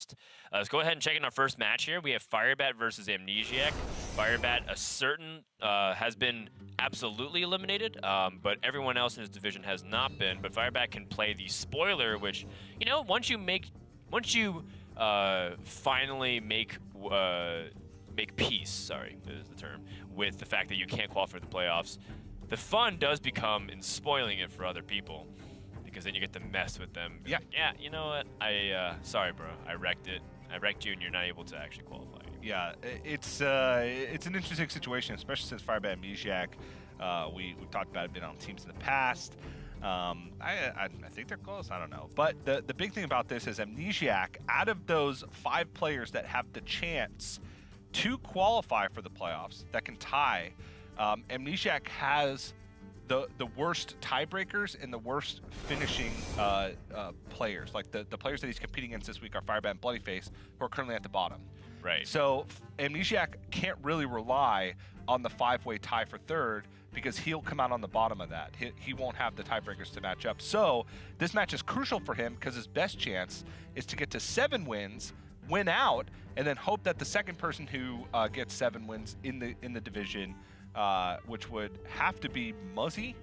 first. Let's go ahead and check in our first match here. We have Firebat versus Amnesiac. Firebat has been absolutely eliminated, but everyone else in his division has not been. But Firebat can play the spoiler, which, you know, once you finally make peace, sorry, is the term, with the fact that you can't qualify for the playoffs, the fun does become in spoiling it for other people, because then you get to mess with them. Yeah. Like, yeah, you know what? Sorry, bro. I wrecked it. I wrecked you, and you're not able to actually qualify. Yeah, it's an interesting situation, especially since Firebat and Amnesiac, we've talked about it, been on teams in the past. I think they're close. I don't know. But the big thing about this is Amnesiac, out of those 5 players that have the chance to qualify for the playoffs, that can tie, Amnesiac has the worst tiebreakers and the worst finishing players. Like the players that he's competing against this week are Firebat and Bloodyface, who are currently at the bottom. Right. So Amnesiac can't really rely on the 5-way tie for third, because he'll come out on the bottom of that. He won't have the tiebreakers to match up. So this match is crucial for him, because his best chance is to get to 7 wins, win out, and then hope that the second person who gets 7 wins in the division, which would have to be Muzzy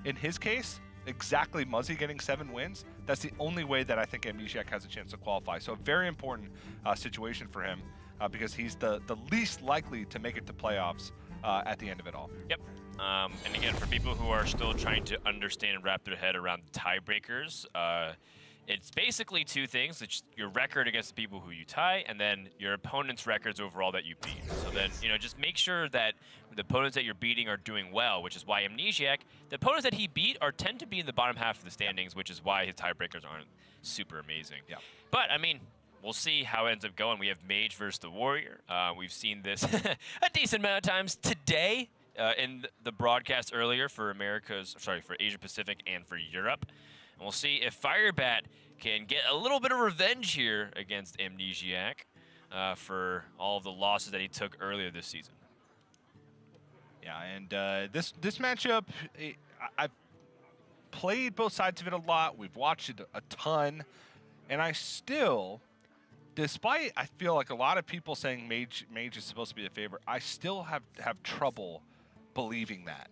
in his case, exactly Muzzy getting 7 wins. That's the only way that I think Amnesiac has a chance to qualify. So a very important situation for him, because he's the least likely to make it to playoffs at the end of it all. Yep. And again, for people who are still trying to understand and wrap their head around the tiebreakers, it's basically 2 things. It's your record against the people who you tie, and then your opponent's records overall that you beat. So then, you know, just make sure that the opponents that you're beating are doing well, which is why Amnesiac, the opponents that he beat tend to be in the bottom half of the standings, which is why his tiebreakers aren't super amazing. Yeah. But, I mean, we'll see how it ends up going. We have Mage versus the Warrior. We've seen this a decent amount of times today in the broadcast earlier for for Asia Pacific and for Europe. And we'll see if Firebat can get a little bit of revenge here against Amnesiac for all of the losses that he took earlier this season. Yeah, and this matchup, I've played both sides of it a lot. We've watched it a ton, and I still, despite I feel like a lot of people saying Mage is supposed to be the favorite, I still have trouble believing that.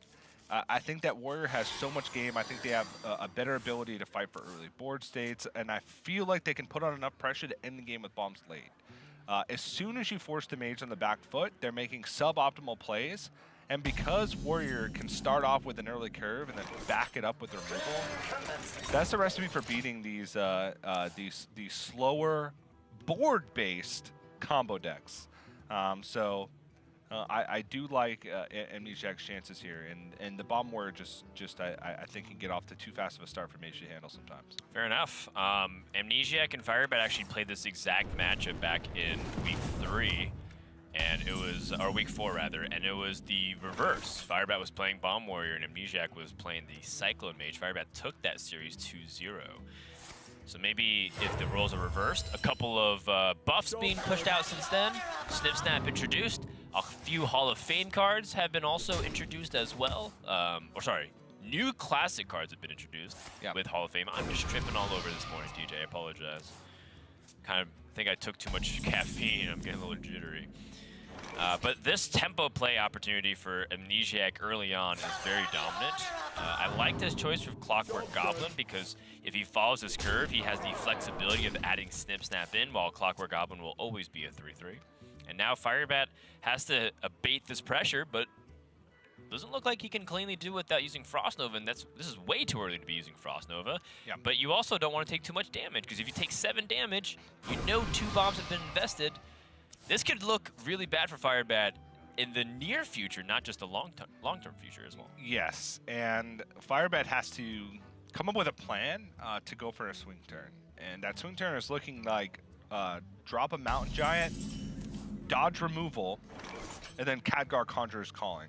I think that Warrior has so much game. I think they have a better ability to fight for early board states, and I feel like they can put on enough pressure to end the game with bombs late. As soon as you force the Mage on the back foot, they're making suboptimal plays, and because Warrior can start off with an early curve and then back it up with removal, that's the recipe for beating these slower board-based combo decks. I do like Amnesiac's chances here, and the Bomb Warrior I think can get off to too fast of a start for Mage to handle sometimes. Fair enough. Amnesiac and Firebat actually played this exact matchup back in week 3, and it was, or week 4 rather, and it was the reverse. Firebat was playing Bomb Warrior and Amnesiac was playing the Cyclone Mage. Firebat took that series 2-0. So maybe if the roles are reversed, a couple of buffs being pushed out since then, Snip Snap introduced, a few Hall of Fame cards have been also introduced as well. New classic cards have been introduced with Hall of Fame. I'm just tripping all over this morning, DJ, I apologize. Kind of think I took too much caffeine, I'm getting a little jittery. But this tempo play opportunity for Amnesiac early on is very dominant. I liked his choice for Clockwork Goblin, because if he follows his curve, he has the flexibility of adding Snip Snap in, while Clockwork Goblin will always be a 3-3. And now Firebat has to abate this pressure, but doesn't look like he can cleanly do it without using Frost Nova, and this is way too early to be using Frost Nova. Yeah. But you also don't want to take too much damage, because if you take 7 damage, you know 2 bombs have been invested. This could look really bad for Firebat in the near future, not just the long-term future as well. Yes, and Firebat has to come up with a plan to go for a swing turn. And that swing turn is looking like drop a Mountain Giant, dodge removal, and then Khadgar Conjurer's Calling.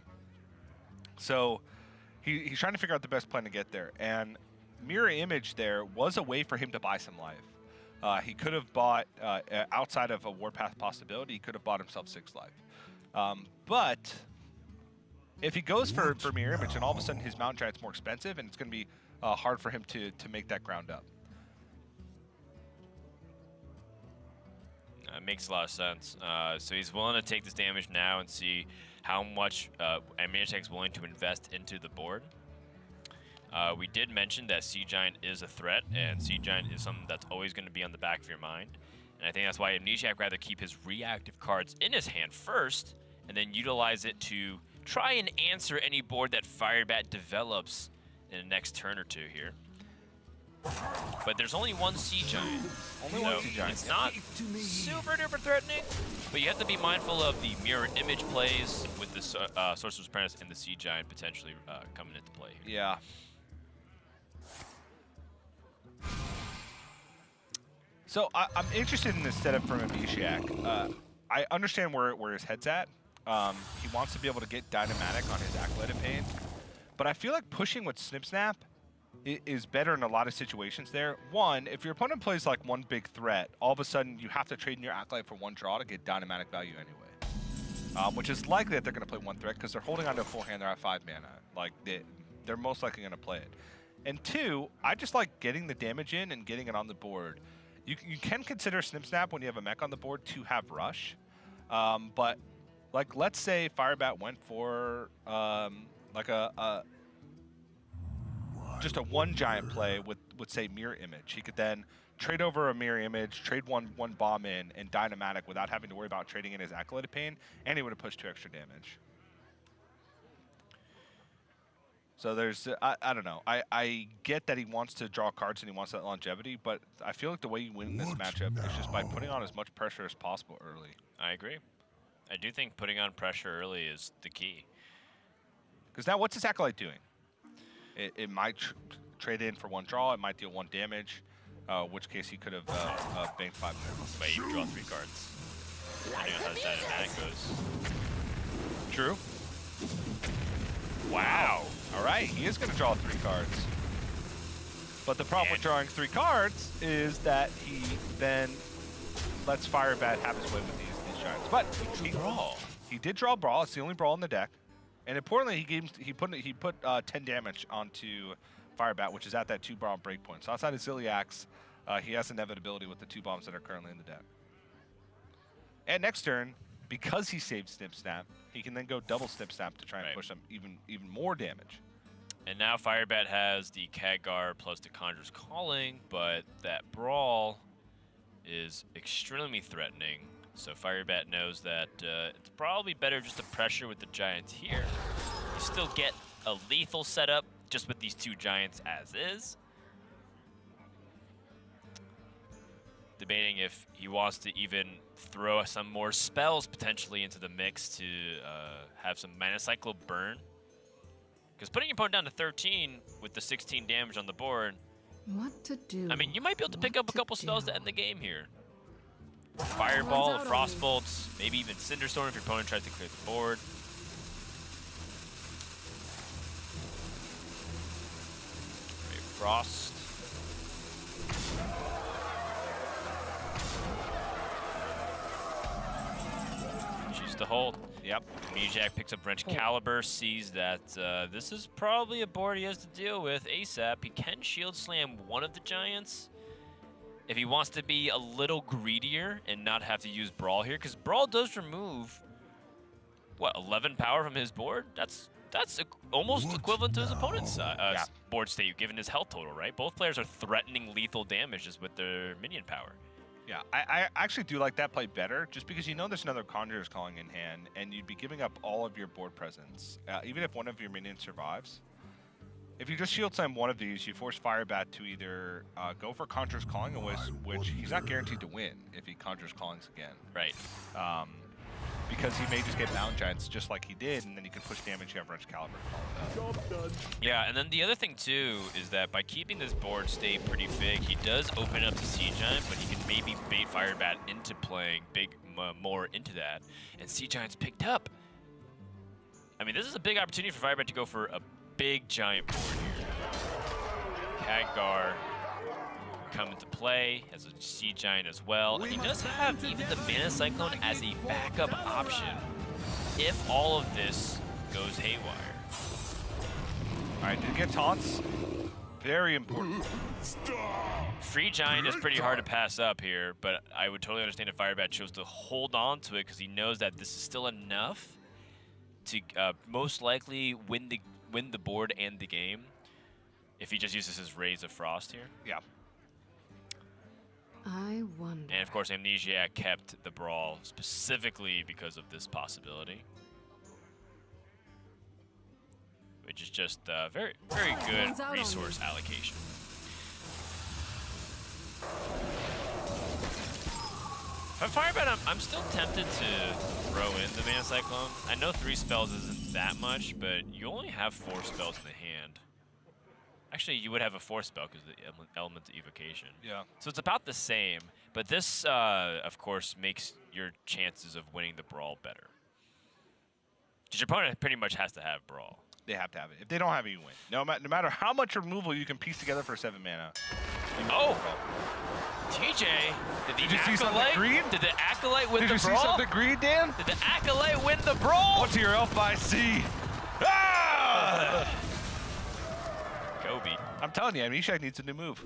So he's trying to figure out the best plan to get there. And Mirror Image there was a way for him to buy some life. He could have bought, outside of a Warpath possibility, he could have bought himself 6 life. But if he goes for Mirror Image, and all of a sudden his Mountain Giant's more expensive, and it's going to be hard for him to make that ground up. Makes a lot of sense. So he's willing to take this damage now and see how much Amnesiac's willing to invest into the board. We did mention that Sea Giant is a threat, and Sea Giant is something that's always going to be on the back of your mind. And I think that's why Amnesiac rather keep his reactive cards in his hand first, and then utilize it to try and answer any board that Firebat develops in the next turn or two here. But there's only one Sea Giant. Only one Sea Giant. It's not super duper threatening, but you have to be mindful of the mirror image plays with the Sorcerer's Apprentice and the Sea Giant potentially coming into play here. Yeah. So I'm interested in this setup from Amnesiac. I understand where his head's at. He wants to be able to get Dynamatic on his Acolyte Pain, but I feel like pushing with Snip Snap is better in a lot of situations there. One, if your opponent plays like one big threat, all of a sudden you have to trade in your Acolyte for one draw to get Dynamatic value anyway. Which is likely that they're going to play one threat because they're holding onto a full hand, they're at 5 mana. Like, they're most likely going to play it. And two, I just like getting the damage in and getting it on the board. You can consider Snip Snap when you have a mech on the board to have Rush. But, like, let's say Firebat went for, like just a one giant play with say mirror image. He could then trade over a mirror image, trade one bomb in, and Dynamatic without having to worry about trading in his Acolyte Pain, and he would have pushed 2 extra damage. So there's, I don't know. I get that he wants to draw cards and he wants that longevity, but I feel like the way you win this matchup is just by putting on as much pressure as possible early. I agree. I do think putting on pressure early is the key. Because now what's his Acolyte doing? It might trade in for 1 draw, it might deal 1 damage, which case he could have banked 5 moves. But you draw 3 cards. Depending on how Dynamatic goes. True. Wow. All right, he is going to draw 3 cards. But the problem with drawing 3 cards is that he then lets Firebat have his way with these giants. But he did draw Brawl. It's the only Brawl in the deck. And importantly, he put 10 damage onto Firebat, which is at that 2 bomb breakpoint. So outside of Ziliax, he has inevitability with the 2 bombs that are currently in the deck. And next turn, because he saved Snip Snap, he can then go double Snip Snap to try and push him even more damage. And now Firebat has the Khadgar plus the Conjurer's Calling, but that Brawl is extremely threatening. So Firebat knows that it's probably better just to pressure with the Giants here. You still get a lethal setup just with these 2 Giants as is. Debating if he wants to even throw some more spells potentially into the mix to have some Mana Cycle burn. Because putting your opponent down to 13 with the 16 damage on the board, what to do? I mean, you might be able to pick up a couple spells to end the game here. Fireball, Frostbolts, maybe even Cinderstorm if your opponent tries to clear the board. Okay, Frost. Choose to hold. Yep. Amnesiac picks up Wrench Caliber, sees that this is probably a board he has to deal with ASAP. He can Shield Slam one of the Giants if he wants to be a little greedier and not have to use Brawl here, because Brawl does remove, what, 11 power from his board? That's almost equivalent to his opponent's board state, given his health total, right? Both players are threatening lethal damages with their minion power. Yeah, I actually do like that play better, just because you know there's another Conjurer's Calling in hand, and you'd be giving up all of your board presence, even if one of your minions survives. If you just Shield Slam one of these, you force Firebat to either go for Conjurer's Calling, which he's not guaranteed to win if he Conjurer's Callings again. Right. Because he may just get Mountain Giants just like he did, and then he can push damage, you have Wrench Caliber. Yeah, and then the other thing too is that by keeping this board state pretty big, he does open up to Sea Giant, but he can maybe bait Firebat into playing more into that, and Sea Giant's picked up. I mean, this is a big opportunity for Firebat to go for a big giant board here. Khadgar come into play as a Sea Giant as well, and he does have even the Mana Cyclone as a backup option if all of this goes haywire. All right, did he get taunts? Very important. Free Giant is pretty hard to pass up here, but I would totally understand if Firebat chose to hold on to it because he knows that this is still enough to most likely win the board and the game if he just uses his Rays of Frost here. Yeah. I wonder. And of course, Amnesiac kept the Brawl specifically because of this possibility, which is just very good resource allocation. For Firebat, I'm still tempted to throw in the Mana Cyclone. I know 3 spells isn't that much, but you only have 4 spells in the hand. Actually, you would have a 4th spell because of the element of evocation. Yeah. So it's about the same, but this, of course, makes your chances of winning the Brawl better. Because your opponent pretty much has to have Brawl. They have to have it. If they don't have it, you win. No matter how much removal you can piece together for 7 mana. Oh! TJ, did the Acolyte, green? Did the Acolyte win Did the you Brawl? see something green, Dan? Did the Acolyte win the Brawl? What's your elf I see? Ah! Kobe. I'm telling you, Amnesiac needs a new move.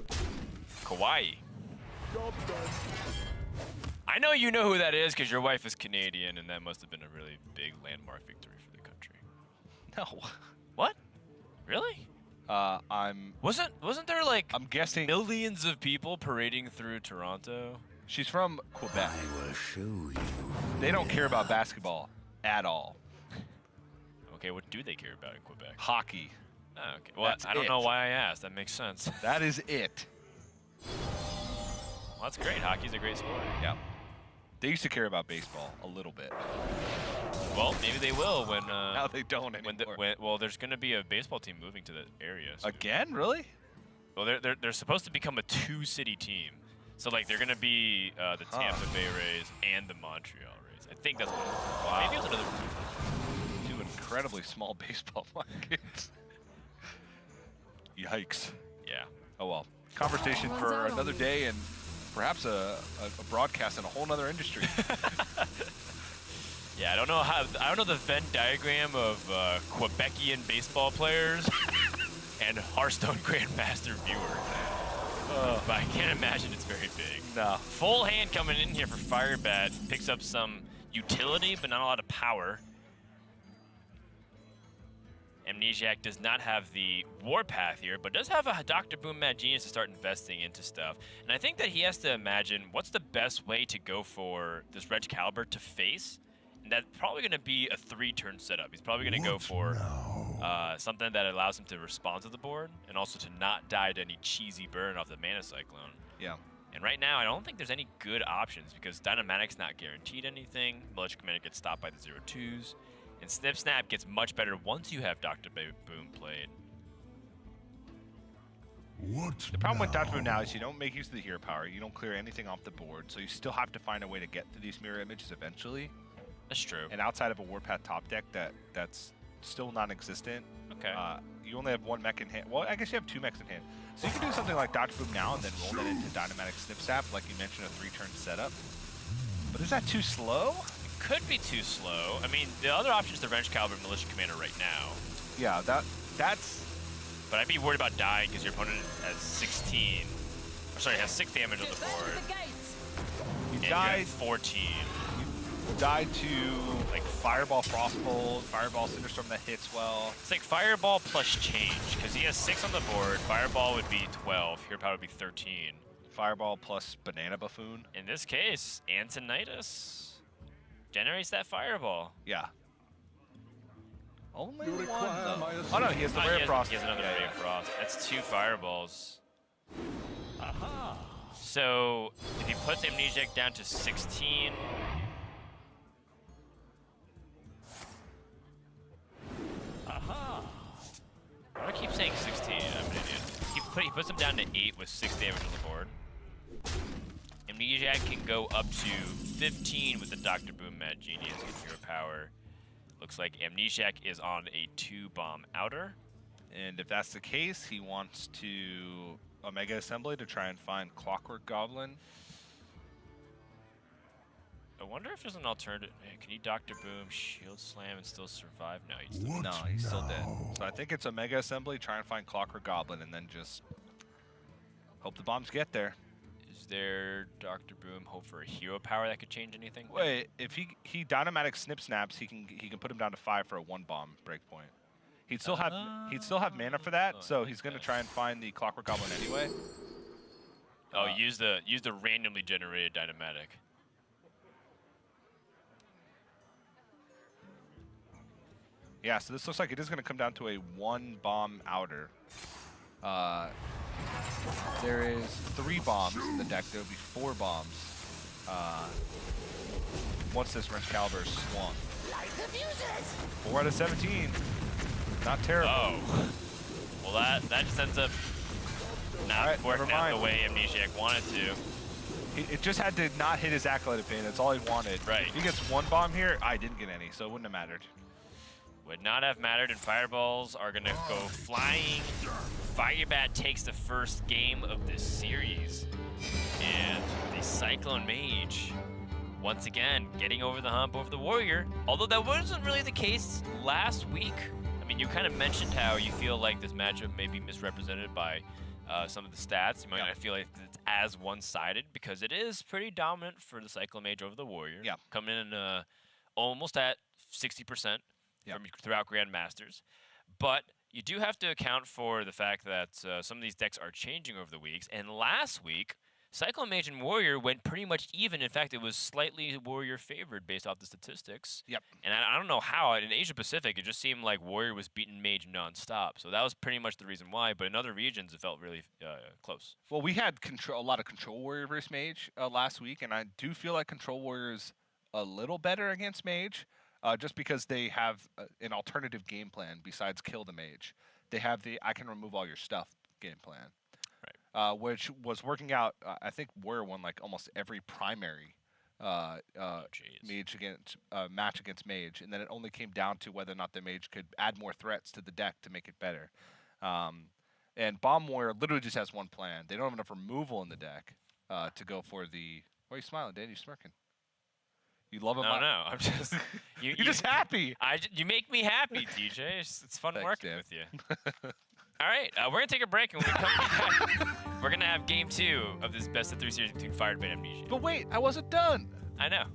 Kawaii. I know you know who that is because your wife is Canadian, and that must have been a really big landmark victory for the country. No. What? Really? Wasn't there like I'm guessing millions of people parading through Toronto? she's from Quebec. I will show you. They don't care about basketball at all. Okay, what do they care about in Quebec? Hockey. Oh, okay. Well, That's I don't know it. why I asked. That makes sense. That is it. Well, that's great. Hockey's a great sport. Yeah. They used to care about baseball a little bit. Well, maybe they will when. Now they don't anymore. Well, there's going to be a baseball team moving to the area. soon. Again? Really? Well, they're supposed to become a 2-city team. So like they're going to be the Tampa Bay Rays and the Montreal Rays. I think that's what. Wow. Maybe it was another. Two incredibly small baseball markets. Yikes. Yeah. Oh well. Conversation Runs for out on another me. day and perhaps a broadcast in a whole nother industry. Yeah, I don't know the Venn diagram of Quebecian baseball players and Hearthstone Grandmaster viewers. But I can't imagine it's very big. No. Full hand coming in here for Firebat. Picks up some utility, but not a lot of power. Amnesiac does not have the Warpath here, but does have a Dr. Boom Mad Genius to start investing into stuff. And I think that he has to imagine what's the best way to go for this Reg Caliber to face. And that's probably going to be a 3-turn setup. He's probably going to go for something that allows him to respond to the board and also to not die to any cheesy burn off the Mana Cyclone. Yeah. And right now, I don't think there's any good options because Dynamatic's not guaranteed anything. Militia Commander gets stopped by the 0-2s. And Snip Snap gets much better once you have Dr. Boom played. The problem with Dr. Boom now is you don't make use of the hero power. You don't clear anything off the board, so you still have to find a way to get to these mirror images eventually. That's true. And outside of a Warpath top deck that's still non-existent, Okay. you only have 1 mech in hand. Well, I guess you have 2 mechs in hand. So you can do something like Dr. Boom now and then roll that into Dynamatic Snip Snap, like you mentioned, a 3-turn setup. But is that too slow? Could be too slow. I mean, the other option is the Wrench Caliber Militia Commander right now. Yeah, that's... But I'd be worried about dying because your opponent has 16. Or sorry, has 6 damage on the board. You And you died, have 14. you died to like Fireball, Frostbolt, Fireball, Cinderstorm that hits well. It's like Fireball plus change because he has 6 on the board. Fireball would be 12. Hero Power would be 13. Fireball plus Banana Buffoon. In this case, Antonidas generates that Fireball. Yeah. Only one, though. Oh, no, he has the Oh, Rare Frost. He has another Ray of Frost. That's 2 Fireballs. Aha. So, if he puts Amnesiac down to 16... Aha. Why do I keep saying 16? I'm an idiot. He puts him down to 8 with 6 damage on the board. Amnesiac can go up to 15 with the Dr. Boom Mad Genius and Hero Power. Looks like Amnesiac is on a 2-bomb outer. And if that's the case, he wants to Omega Assembly to try and find Clockwork Goblin. Oh, wonder if there's an alternative. Man, can you Dr. Boom, Shield Slam, and still survive? No, he's still No, he's still dead. So I think it's a Mega Assembly, try and find Clockwork Goblin, and then just hope the bombs get there. Is there Dr. Boom hope for a hero power that could change anything? Wait, if he Dynamatic Snip Snaps, he can put him down to 5 for a 1-bomb breakpoint. He'd still have mana for that, so he's gonna try and find the Clockwork Goblin anyway. Oh, use the randomly generated Dynamatic. Yeah, so this looks like it is gonna come down to a 1-bomb outer. There is 3 bombs in the deck. There will be 4 bombs once this Wrench Caliber is swung. 4 out of 17. Not terrible. Oh. Well, that just ends up not working out the way Amnesiac wanted to. It just had to not hit his Acolyte Pin. That's all he wanted. Right. If he gets 1 bomb here, I didn't get any, so it wouldn't have mattered. Would not have mattered, and Fireballs are going to go flying. Firebat takes the first game of this series. And the Cyclone Mage, once again, getting over the hump over the Warrior. Although that wasn't really the case last week. I mean, you kind of mentioned how you feel like this matchup may be misrepresented by some of the stats. You might not feel like it's as one-sided because it is pretty dominant for the Cyclone Mage over the Warrior. Yeah. Coming in almost at 60% throughout Grandmasters. But you do have to account for the fact that some of these decks are changing over the weeks. And last week, Cyclone Mage and Warrior went pretty much even. In fact, it was slightly Warrior favored based off the statistics. Yep. And I don't know how. In Asia Pacific, it just seemed like Warrior was beating Mage nonstop. So that was pretty much the reason why. But in other regions, it felt really close. Well, we had a lot of Control Warrior versus Mage last week, and I do feel like Control Warrior is a little better against Mage. Just because they have an alternative game plan besides kill the mage. They have the I can remove all your stuff game plan, right. Which was working out. I think Warrior won like almost every primary mage against match against mage, and then it only came down to whether or not the mage could add more threats to the deck to make it better. And Bomb Warrior literally just has one plan. They don't have enough removal in the deck to go for the. Why are you smiling, Dan? You smirking? You love him? No, I'm just. You're just happy. You make me happy, DJ. It's fun working Dan. with you. All right, we're gonna take a break, and when we come back, we're gonna have Game 2 of this best of 3 series between Firebat and Amnesia. But wait, I wasn't done. I know.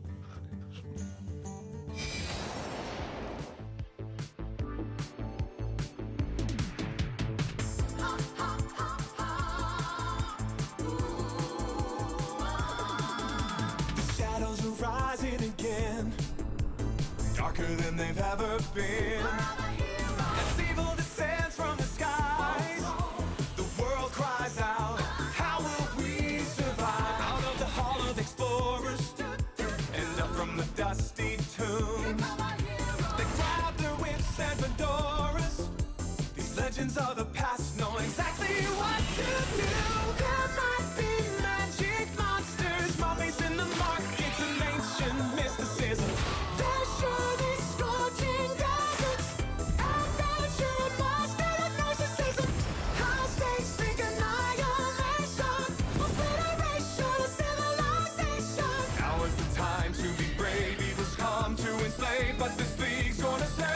Darker than they've ever been. As evil descends from the skies, the world cries out, how will we survive? Out of the hall of explorers, and up from the dusty tombs, they grab their whips and fedoras. These legends of the past know exactly what to do. There might be magic monsters, mummies in the markets, and ancient mysticism. But this league's gonna save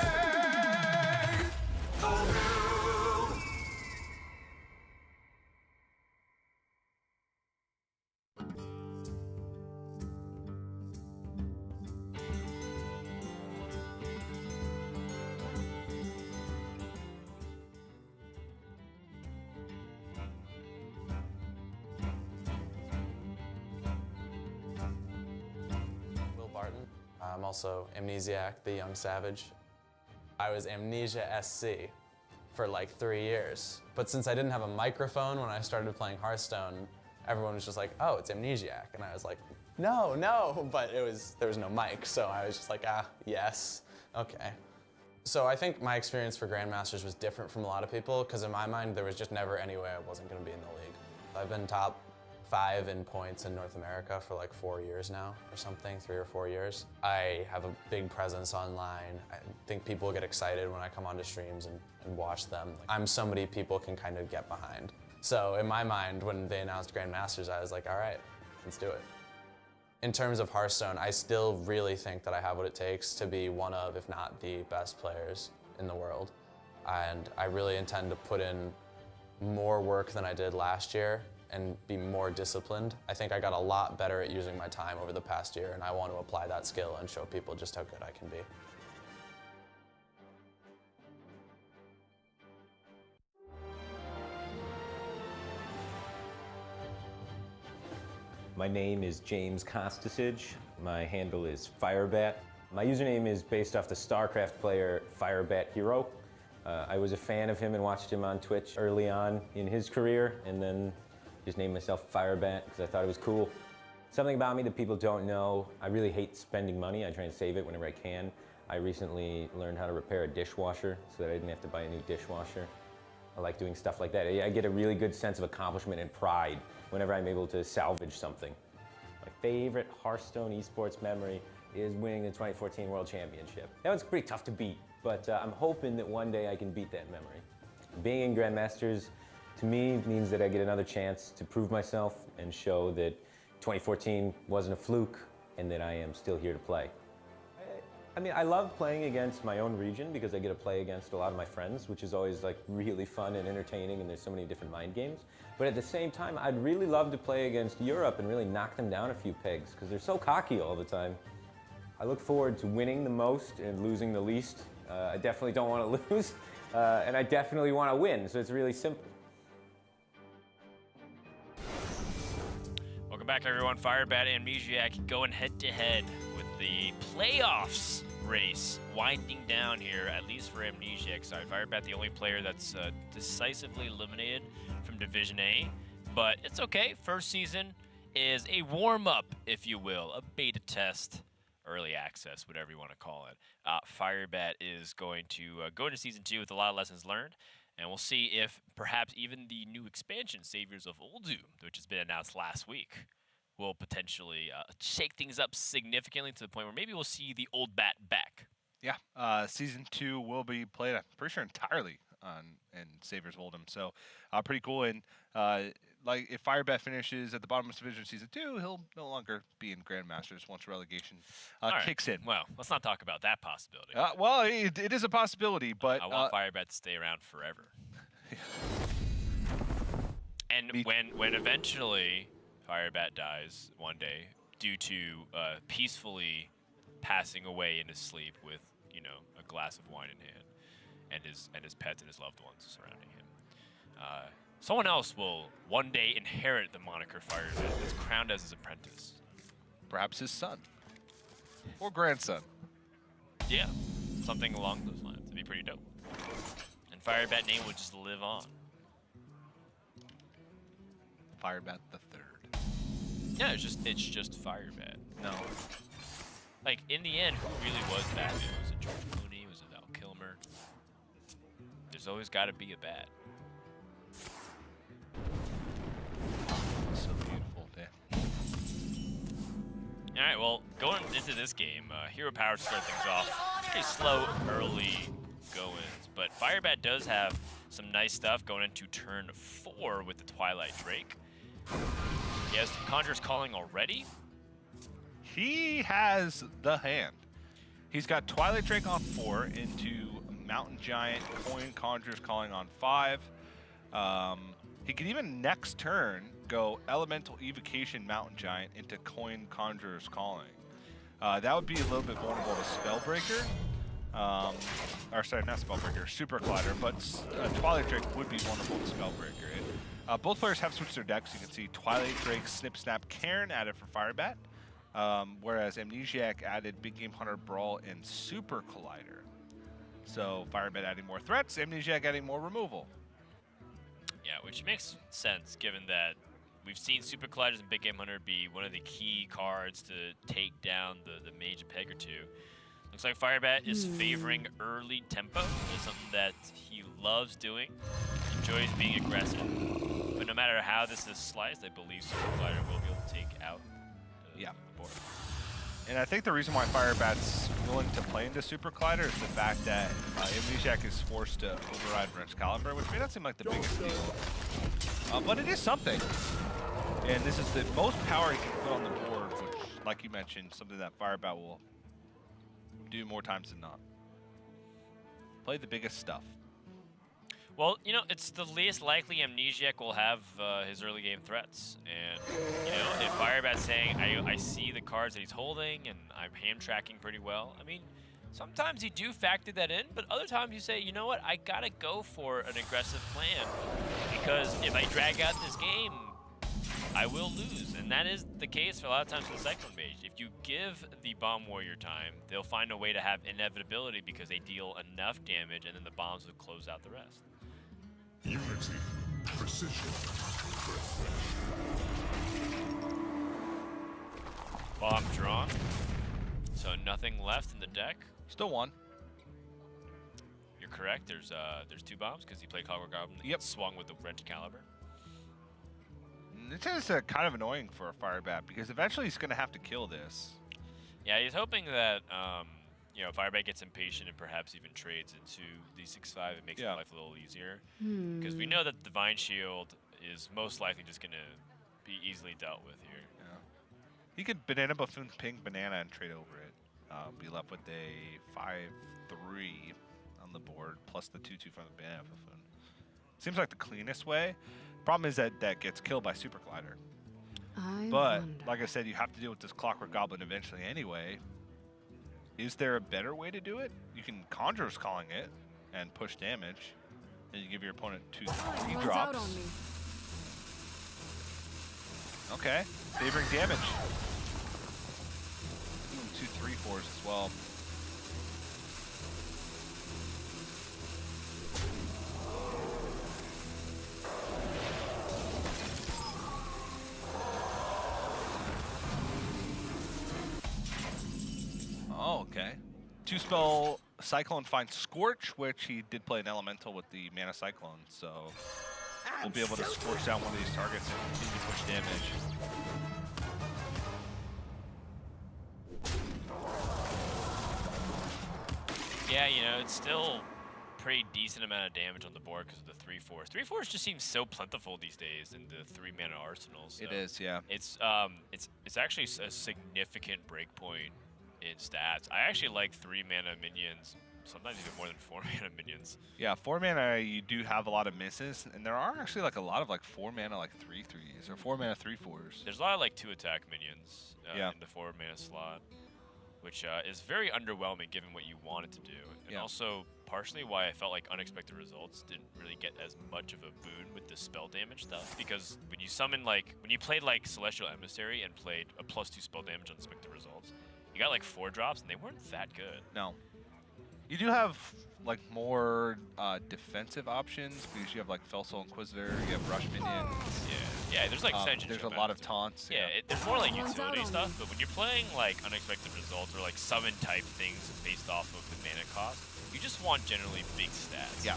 the world. I'm also Amnesiac, the young savage. I was Amnesia SC for like 3 years. But since I didn't have a microphone when I started playing Hearthstone, everyone was just like, oh, it's Amnesiac. And I was like, no, but there was no mic. So I was just like, yes, okay. So I think my experience for Grandmasters was different from a lot of people because in my mind, there was just never any way I wasn't gonna be in the league. I've been top 5 in points in North America for like 4 years now or something, 3 or 4 years. I have a big presence online. I think people get excited when I come onto streams and watch them. I'm somebody people can kind of get behind. So in my mind, when they announced Grandmasters, I was like, all right, let's do it. In terms of Hearthstone, I still really think that I have what it takes to be one of, if not the best players in the world. And I really intend to put in more work than I did last year and be more disciplined. I think I got a lot better at using my time over the past year, and I want to apply that skill and show people just how good I can be. My name is James Kostasich. My handle is Firebat. My username is based off the StarCraft player Firebat Hero. I was a fan of him and watched him on Twitch early on in his career, and then just named myself Firebat because I thought it was cool. Something about me that people don't know, I really hate spending money. I try and save it whenever I can. I recently learned how to repair a dishwasher so that I didn't have to buy a new dishwasher. I like doing stuff like that. I get a really good sense of accomplishment and pride whenever I'm able to salvage something. My favorite Hearthstone Esports memory is winning the 2014 World Championship. That was pretty tough to beat, but I'm hoping that one day I can beat that memory. Being in Grandmasters, to me, means that I get another chance to prove myself and show that 2014 wasn't a fluke and that I am still here to play. I mean, I love playing against my own region because I get to play against a lot of my friends, which is always like really fun and entertaining, and there's so many different mind games. But at the same time, I'd really love to play against Europe and really knock them down a few pegs because they're so cocky all the time. I look forward to winning the most and losing the least. I definitely don't want to lose, and I definitely want to win, so it's really simple. Welcome back, everyone. Firebat and Amnesiac going head-to-head with the playoffs race winding down here, at least for Amnesiac side. Firebat, the only player that's decisively eliminated from Division A, but it's okay. First season is a warm-up, if you will, a beta test, early access, whatever you want to call it. Firebat is going to go into Season 2 with a lot of lessons learned, and we'll see if perhaps even the new expansion, Saviors of Uldu, which has been announced last week, will potentially shake things up significantly to the point where maybe we'll see the old bat back. Yeah, Season 2 will be played, I'm pretty sure, entirely in Saviors of Oldham. So pretty cool. And like if Firebat finishes at the bottom of Division Season 2, he'll no longer be in Grandmasters once relegation kicks in. Well, let's not talk about that possibility. Well, it is a possibility, but I want Firebat to stay around forever. And when eventually Firebat dies one day due to peacefully passing away in his sleep with, you know, a glass of wine in hand, and his pets and his loved ones surrounding him. Someone else will one day inherit the moniker Firebat. That's crowned as his apprentice. perhaps his son or grandson. Yeah, something along those lines. It'd be pretty dope. And Firebat name would just live on. Firebat the Third. Yeah, it's just Firebat. No. Like, in the end, who really was Batman? Was it George Clooney? Was it Val Kilmer? There's always got to be a bat. So beautiful, damn. All right, well, going into this game, Hero Power to start things off. Pretty slow early goings, but Firebat does have some nice stuff going into turn 4 with the Twilight Drake. He has Conjurer's Calling already. He has the hand. He's got Twilight Drake on 4 into Mountain Giant, Coin Conjurer's Calling on 5. He could even next turn go Elemental Evocation Mountain Giant into Coin Conjurer's Calling. That would be a little bit vulnerable to Spellbreaker. Or sorry, not Spellbreaker, Super Collider, but Twilight Drake would be vulnerable to Spellbreaker. Both players have switched their decks. You can see Twilight Drake, Snip Snap, Cairn added for Firebat, whereas Amnesiac added Big Game Hunter, Brawl, and Super Collider. So Firebat adding more threats, Amnesiac adding more removal. Yeah, which makes sense given that we've seen Super Colliders and Big Game Hunter be one of the key cards to take down the mage a peg or two. Looks like Firebat is favoring early tempo. It's something that he loves doing, enjoys being aggressive. But no matter how this is sliced, I believe Super Collider will be able to take out the board. And I think the reason why Firebat's willing to play into Super Collider is the fact that Amnesiac is forced to override Wrench Caliber, which may not seem like the biggest deal. But it is something. And this is the most power he can put on the board, which like you mentioned, something that Firebat will do more times than not. Play the biggest stuff. Well, you know, it's the least likely Amnesiac will have his early game threats. And, you know, if Firebat's saying, I see the cards that he's holding and I'm hand tracking pretty well, I mean, sometimes you do factor that in, but other times you say, you know what, I gotta go for an aggressive plan because if I drag out this game, I will lose. And that is the case for a lot of times with the Cyclone Mage. If you give the Bomb Warrior time, they'll find a way to have inevitability because they deal enough damage and then the bombs will close out the rest. Unity, precision, Bomb drawn. So nothing left in the deck. Still one. You're correct. There's 2 bombs because he played Clockwork Goblin. Yep. Swung with the Wrench Caliber. This is kind of annoying for a Firebat because eventually he's going to have to kill this. Yeah, he's hoping that you know, Firebat gets impatient and perhaps even trades into the 6/5. It makes his life a little easier because we know that Divine Shield is most likely just going to be easily dealt with here. Yeah. He could Banana Buffoon ping Banana and trade over it. Be left with a 5/3 on the board plus the 2/2 from the Banana Buffoon. Seems like the cleanest way. Problem is that that gets killed by Super Glider. But like I said, you have to deal with this Clockwork Goblin eventually anyway. Is there a better way to do it? You can Conjurer's Calling it and push damage. Then you give your opponent 2 3 drops. Okay, favoring damage. 2 3/4s as well. Oh, okay. 2-spell Cyclone finds Scorch, which he did play an Elemental with the Mana Cyclone, so we'll be able to scorch down one of these targets and continue to push damage. Yeah, you know, it's still pretty decent amount of damage on the board because of the 3/4s. 3/4s just seem so plentiful these days in the 3-mana arsenals. So It is, yeah. It's actually a significant breakpoint in stats. I actually like 3-mana minions, sometimes even more than 4-mana minions. Yeah, 4 mana, you do have a lot of misses, and there are actually like a lot of like 4 mana like 3/3s or 4 mana 3/4s. There's a lot of like 2-attack minions Yeah. in the 4-mana slot, which is very underwhelming given what you wanted to do. And Yeah. also partially why I felt like Unexpected Results didn't really get as much of a boon with the spell damage stuff. Because when you summon when you played like Celestial Emissary and played a +2 spell damage on Unexpected Results, you got like 4 drops and they weren't that good. No. You do have like more defensive options because you have like Felsoul Inquisitor, you have Rush Minions. Yeah, there's like There's a lot of taunts. Yeah, there's more like utility stuff, but when you're playing like Unexpected Results or like summon type things based off of the mana cost, you just want generally big stats. Yeah.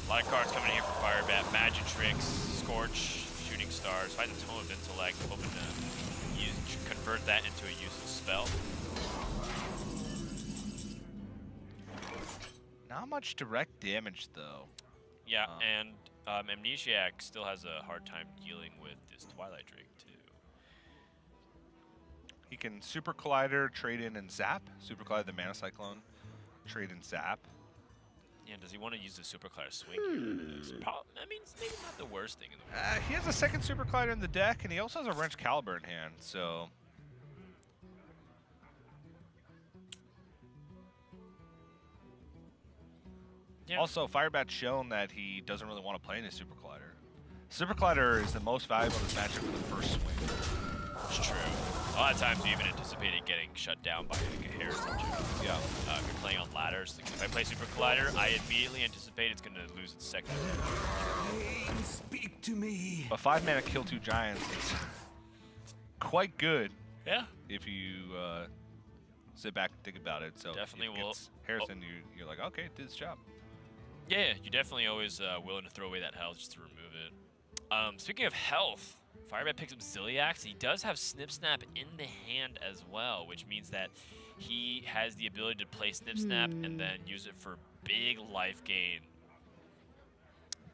A lot of cards coming in here for Firebat. Magic Tricks, Scorch, Shooting Stars, find the Tome of Intellect, hoping to convert that into a useless spell. Not much direct damage though. Yeah, and Amnesiac still has a hard time dealing with this Twilight Drake too. He can Super Collider, trade in and zap. Super Collider the Mana Cyclone, trade and zap. Yeah, does he want to use the Super Collider swing here? I mean, it's maybe not the worst thing in the world. He has a second Super Collider in the deck, and he also has a Wrench Caliber in hand, so... Yeah. Also, Firebat's shown that he doesn't really want to play in his Super Collider. Super Collider is the most valuable in this matchup for the first swing. It's true. A lot of times you even anticipated getting shut down by like a Harrison Jr. Yeah. If you're playing on ladders, like, if I play Super Collider, I immediately anticipate it's going to lose its second attack. Speak to me. But 5 mana kill 2 giants is quite good Yeah. if you sit back and think about it. So Definitely if will- it's Harrison, you're like, okay, it did its job. Yeah, you're definitely always willing to throw away that health just to remove it. Speaking of health, Firebat picks up Ziliax. He does have Snip Snap in the hand as well, which means that he has the ability to play Snip Snap and then use it for big life gain.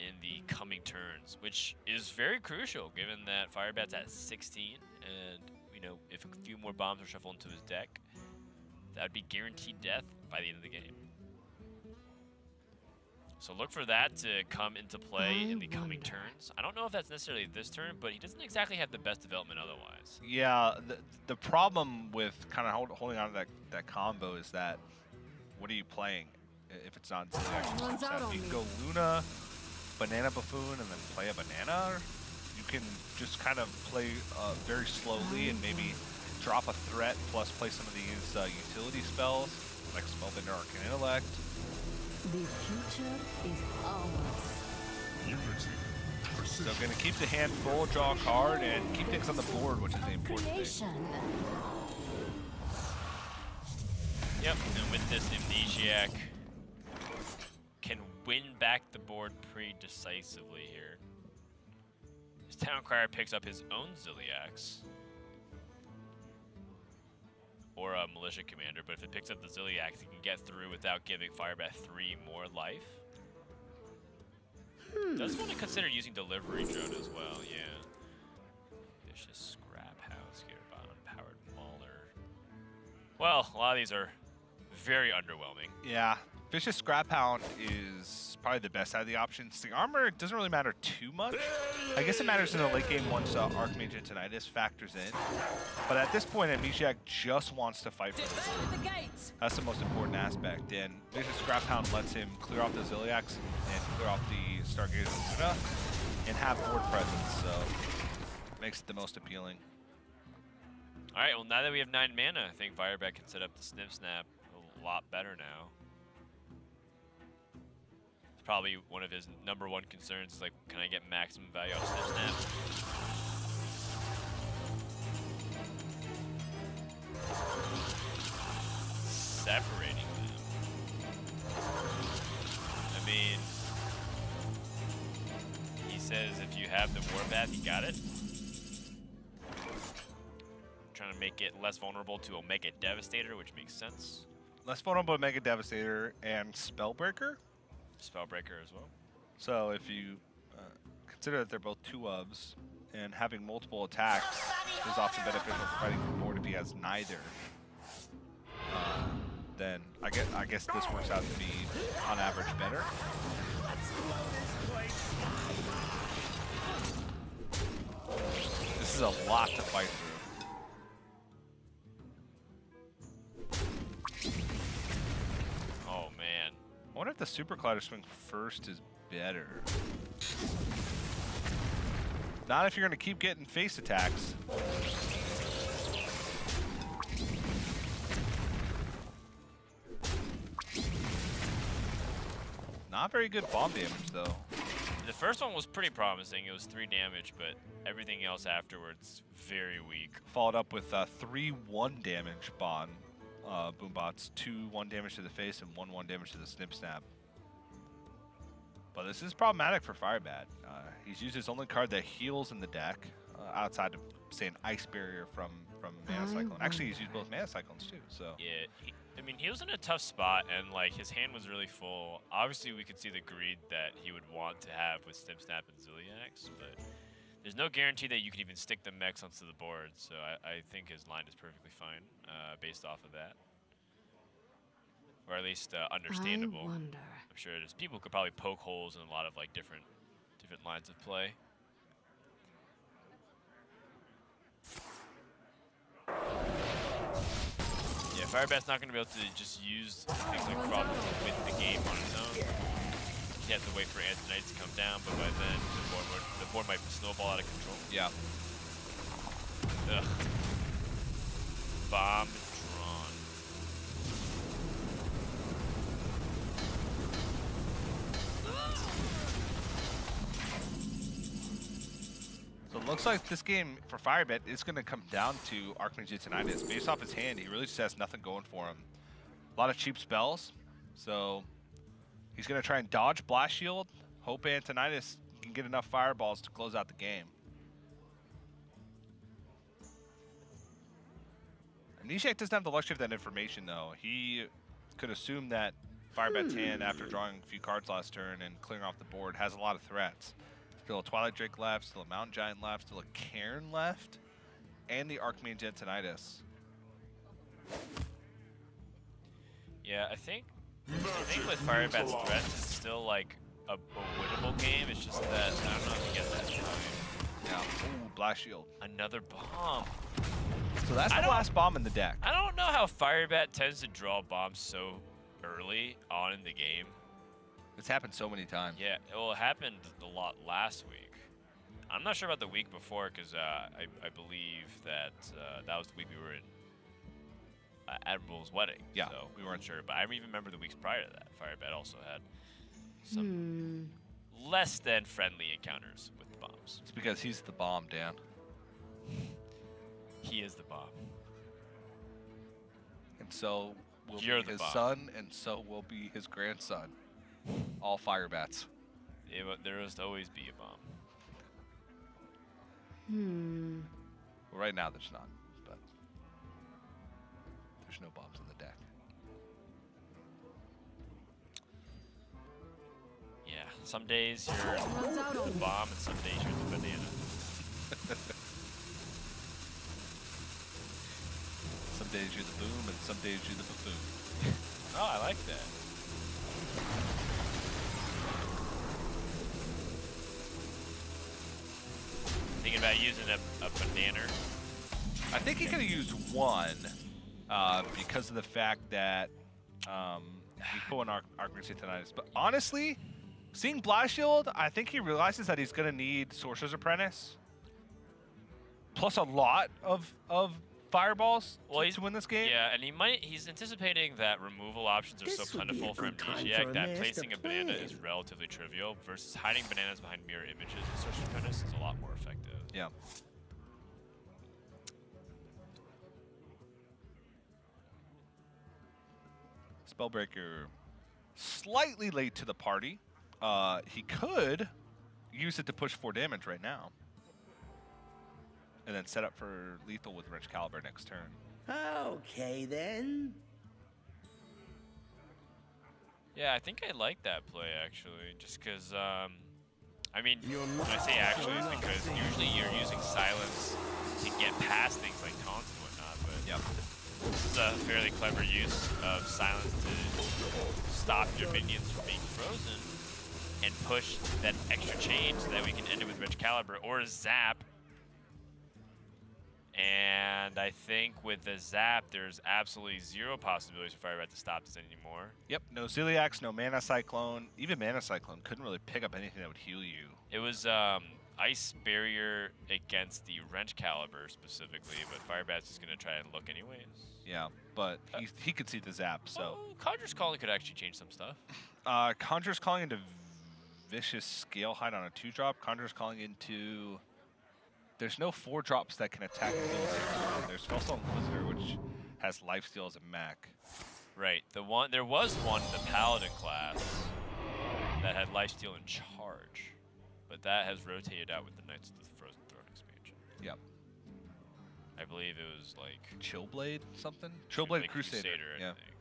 in the coming turns, which is very crucial given that Firebat's at 16, and you know, if a few more bombs are shuffled into his deck, that would be guaranteed death by the end of the game. So look for that to come into play in the coming turns. I don't know if that's necessarily this turn, but he doesn't exactly have the best development otherwise. Yeah, the problem with kind of holding on to that combo is that what are you playing if it's not Zilliax? You can go Luna, Banana Buffoon, and then play a banana. Or you can just kind of play very slowly and maybe drop a threat plus play some of these utility spells like Spellbinder, Arcane Intellect. The future is ours. Unity. So Precision. gonna keep the hand full, draw a card, and keep things on the board, which is the important thing. Creation. Yep, and with this, Amnesiac can win back the board pretty decisively here. His Town Crier picks up his own Zilliax. Or a Militia Commander, but if it picks up the Zilliax, he can get through without giving Firebat 3 more life. Does want to consider using Delivery Drone as well, yeah. Vicious Scrap House here, Unpowered Mauler. Well, a lot of these are very underwhelming. Yeah, Vicious Scrap Hound is probably the best out of the options. The armor doesn't really matter too much. I guess it matters in the late game once Archmage and Tinnitus factors in. But at this point, Amnesiac just wants to fight for the board. That's the most important aspect. And Vicious Scrap Hound lets him clear off the Zilliax and clear off the Stargazer and Luna and have board presence, so makes it the most appealing. All right, well, now that we have 9 mana, I think Firebat can set up the Snip Snap a lot better now. It's probably one of his #1 concerns is like, can I get maximum value off Snip Snap? Separating them. I mean, he says if you have the Warpath, you got it. Trying to make it less vulnerable to Omega Devastator, which makes sense. Less vulnerable to Mega Devastator and Spellbreaker. Spellbreaker as well. So if you consider that they're both 2-ofs, and having multiple attacks is often beneficial for fighting for board if he has neither, then I guess this works out to be, on average, better. This is a lot to fight through. Oh, man. I wonder if the Super Collider swing first is better. Not if you're going to keep getting face attacks. Not very good bomb damage, though. The first one was pretty promising. It was 3 damage, but everything else afterwards, very weak. Followed up with 3 1 damage Bond Boombots, 2 1 damage to the face and 1 1 damage to the Snip Snap. But this is problematic for Firebat. He's used his only card that heals in the deck, outside of, say, an Ice Barrier from Mana Cyclone. Actually, he's used both Mana Cyclones too, so. Yeah, I mean, he was in a tough spot, and like his hand was really full. Obviously, we could see the greed that he would want to have with Snip Snap and Zilliax, but there's no guarantee that you can even stick the mechs onto the board. So I think his line is perfectly fine based off of that, or at least understandable. I wonder. I'm sure there's people who could probably poke holes in a lot of like different lines of play. Yeah, Firebat's not going to be able to just use things like Frost to win the game on its own. He has to wait for Antonites to come down, but by then the board might snowball out of control. Yeah. Ugh. Bomb drawn. So it looks like this game for Firebat is going to come down to Archmage Tinnitus. Based off his hand, he really just has nothing going for him. A lot of cheap spells, so he's going to try and dodge Blast Shield, hope Antonitis can get enough fireballs to close out the game. Amnesiac doesn't have the luxury of that information, though. He could assume that Firebat's hand, after drawing a few cards last turn and clearing off the board, has a lot of threats. Still a Twilight Drake left, still a Mountain Giant left, still a Cairn left, and the Archmage Antonitis. Yeah, I think with Firebat's threats, it's still like a winnable game. It's just that I don't know if you get that time. Yeah. Ooh, Blast Shield. Another bomb. So that's the last bomb in the deck. I don't know how Firebat tends to draw bombs so early on in the game. It's happened so many times. Yeah, well, it happened a lot last week. I'm not sure about the week before because I believe that that was the week we were in Admiral's wedding. Yeah. So we weren't sure, but I even remember the weeks prior to that. Firebat also had some less than friendly encounters with bombs. It's because he's the bomb, Dan. He is the bomb. And so will You're be the his bomb. son, and so will be his grandson. All Firebats. There must always be a bomb. Well, right now there's none, but there's no bombs in the deck. Yeah, some days you're the bomb, and some days you're the banana. Some days you're the boom, and some days you're the buffoon. Oh, I like that. Thinking about using a banana. I think he could have used one because of the fact that he's pulling Archmage Antonitis. But honestly, seeing Blast Shield, I think he realizes that he's going to need Sorcerer's Apprentice. Plus a lot of fireballs to win this game. Yeah, and he's anticipating that removal options are so This would be a plentiful for good time for Amnesiac a that master placing a banana plan. is relatively trivial versus hiding bananas behind mirror images in Sorcerer's Apprentice is a lot more effective. Yeah. Spellbreaker slightly late to the party. He could use it to push 4 damage right now. And then set up for lethal with Wrench Caliber next turn. Okay then. Yeah, I think I like that play actually, just because, I mean, when I say actually, it's because usually you're using silence to get past things like taunts and whatnot, but Yep. this is a fairly clever use of silence to stop your minions from being frozen and push that extra chain so that we can end it with Rich Caliber or Zap. And I think with the Zap, there's absolutely zero possibilities for Firebat to stop this anymore. Yep, no Ziliax, no Mana Cyclone. Even Mana Cyclone couldn't really pick up anything that would heal you. It was Ice Barrier against the Wrench Caliber specifically, but Firebat's just going to try and look anyways. Yeah, but he could see the Zap, so. Oh, Conjur's Calling could actually change some stuff. Conjur's Calling into Vicious Scale Hide on a 2-drop. Conjur's Calling into... There's no 4-drops that can attack and heal. There's Spellstone Inquisitor, which has Lifesteal as a mech. Right. There was one in the Paladin class that had Lifesteal in charge, but that has rotated out with the Knights of the Frozen Throne expansion. Yep. I believe it was like Chillblade something? Chillblade Crusader. I Yeah. think.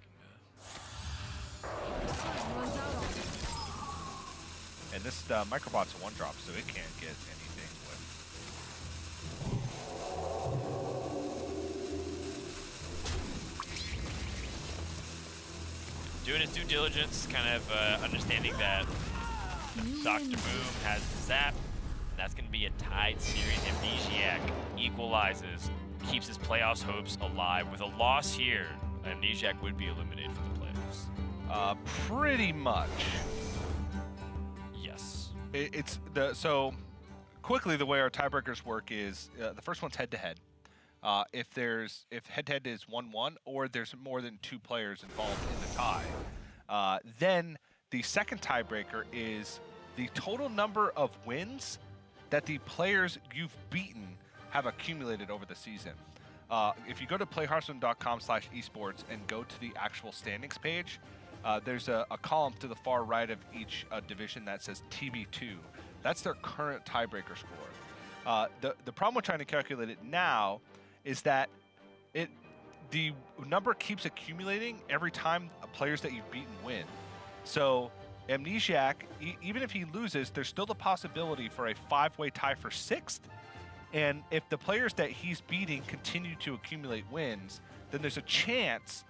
And this Microbot's a 1-drop, so it can't get anything with. Doing his due diligence, kind of understanding that Dr. Boom has the Zap. That's going to be a tied series. Amnesiac equalizes, keeps his playoffs hopes alive. With a loss here, Amnesiac would be eliminated from the playoffs. Pretty much. Yes. So quickly, the way our tiebreakers work is the first one's head-to-head. If head-to-head is 1-1 or there's more than 2 players involved in the tie, then the second tiebreaker is the total number of wins that the players you've beaten have accumulated over the season. If you go to playhearthstone.com/esports and go to the actual standings page, there's a column to the far right of each division that says TB2. That's their current tiebreaker score. The problem with trying to calculate it now is that the number keeps accumulating every time players that you've beaten win. So Amnesiac, even if he loses, there's still the possibility for a 5-way tie for 6th. And if the players that he's beating continue to accumulate wins, then there's a chance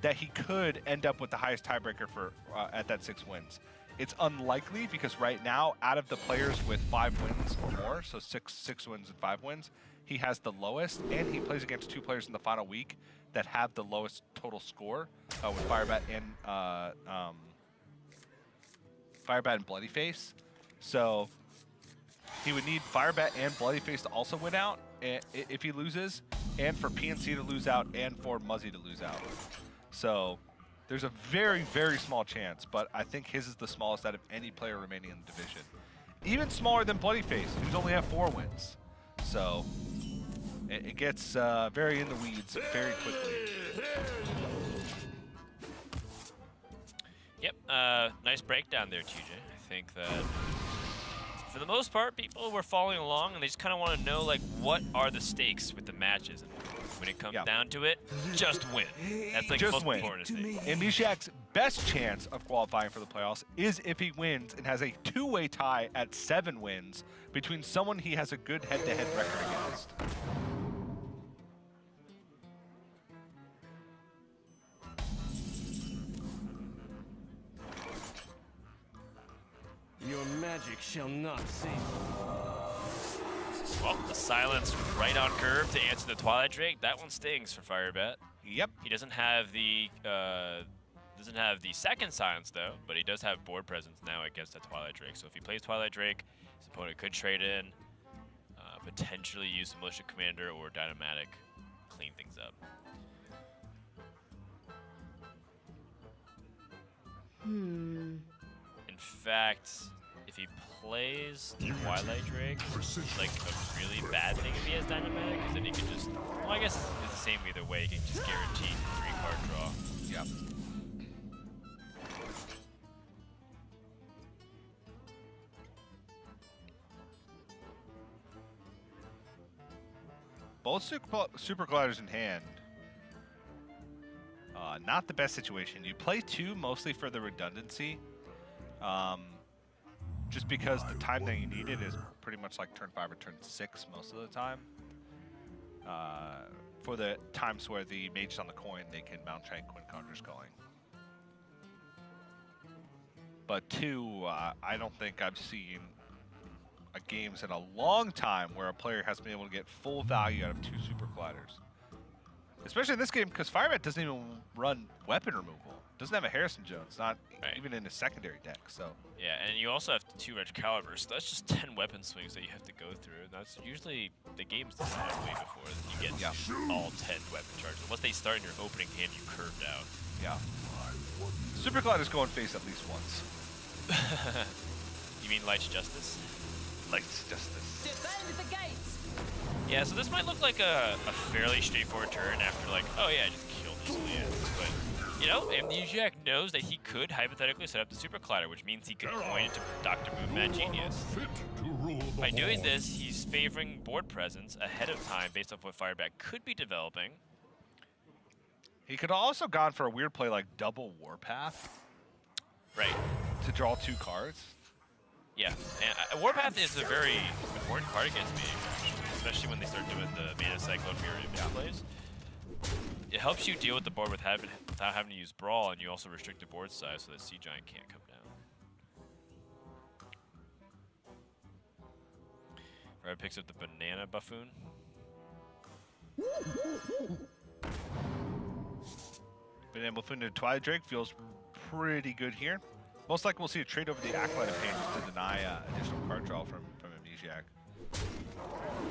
that he could end up with the highest tiebreaker for at that 6 wins. It's unlikely because right now, out of the players with 5 wins or more, so six wins and 5 wins, he has the lowest, and he plays against 2 players in the final week that have the lowest total score with Firebat and Bloodyface. So he would need Firebat and Bloodyface to also win out if he loses, and for PNC to lose out, and for Muzzy to lose out. So there's a very, very small chance, but I think his is the smallest out of any player remaining in the division. Even smaller than Bloodyface, who's only have 4 wins. So it gets very in the weeds very quickly. Yep, nice breakdown there, TJ. I think that for the most part, people were following along, and they just kind of want to know, like, what are the stakes with the matches? And when it comes down to it, just win. That's like the most important thing. Amnesiac's best chance of qualifying for the playoffs is if he wins and has a 2-way tie at 7 wins between someone he has a good head-to-head record against. Your magic shall not save you. Well, the silence right on curve to answer the Twilight Drake. That one stings for Firebat. Yep. He doesn't have the second silence though, but he does have board presence now against the Twilight Drake. So if he plays Twilight Drake, his opponent could trade in, potentially use the Militia Commander or Dynamatic, clean things up. In fact, if he plays Twilight Drake, it's like a really bad thing if he has Dynamatic, because then he can just, well, I guess it's the same either way. He can just guarantee 3-card draw. Yep. Both super colliders in hand. Not the best situation. You play 2 mostly for the redundancy. Just because the time that you need it is pretty much like turn 5 or turn 6 most of the time. For the times where the mage's on the coin, they can Mount Train Quinn Conjur's going. But 2, I don't think I've seen games in a long time where a player has been able to get full value out of 2 super colliders. Especially in this game, because Firebat doesn't even run weapon removal. Doesn't have a Harrison Jones, not even in his secondary deck. So yeah, and you also have 2 Red Calibers. So that's just 10 weapon swings that you have to go through. And that's usually the game's decided way before you get all 10 weapon charges. Once they start in your opening hand, you curved out. Yeah. Super colliders go in face at least once. You mean Light's Justice? Light's Justice. Defend the gates! Yeah, so this might look like a fairly straightforward turn after, like, oh yeah, I just killed this land. But, you know, Amnesiac knows that he could hypothetically set up the Super Collider, which means he could coin into Dr. Boom Mad Genius. By doing this, he's favoring board presence ahead of time based off what Firebat could be developing. He could have also gone for a weird play like double Warpath. Right. To draw 2 cards. Yeah, and Warpath is a very important card against me, especially when they start doing the Mana Cyclone Mirror Image plays. It helps you deal with the board without having to use Brawl, and you also restrict the board size so that Sea Giant can't come down. Red picks up the Banana Buffoon. Banana Buffoon to Twilight Drake feels pretty good here. Most likely we'll see a trade over the Acolyte of Pain just to deny additional card draw from Amnesiac.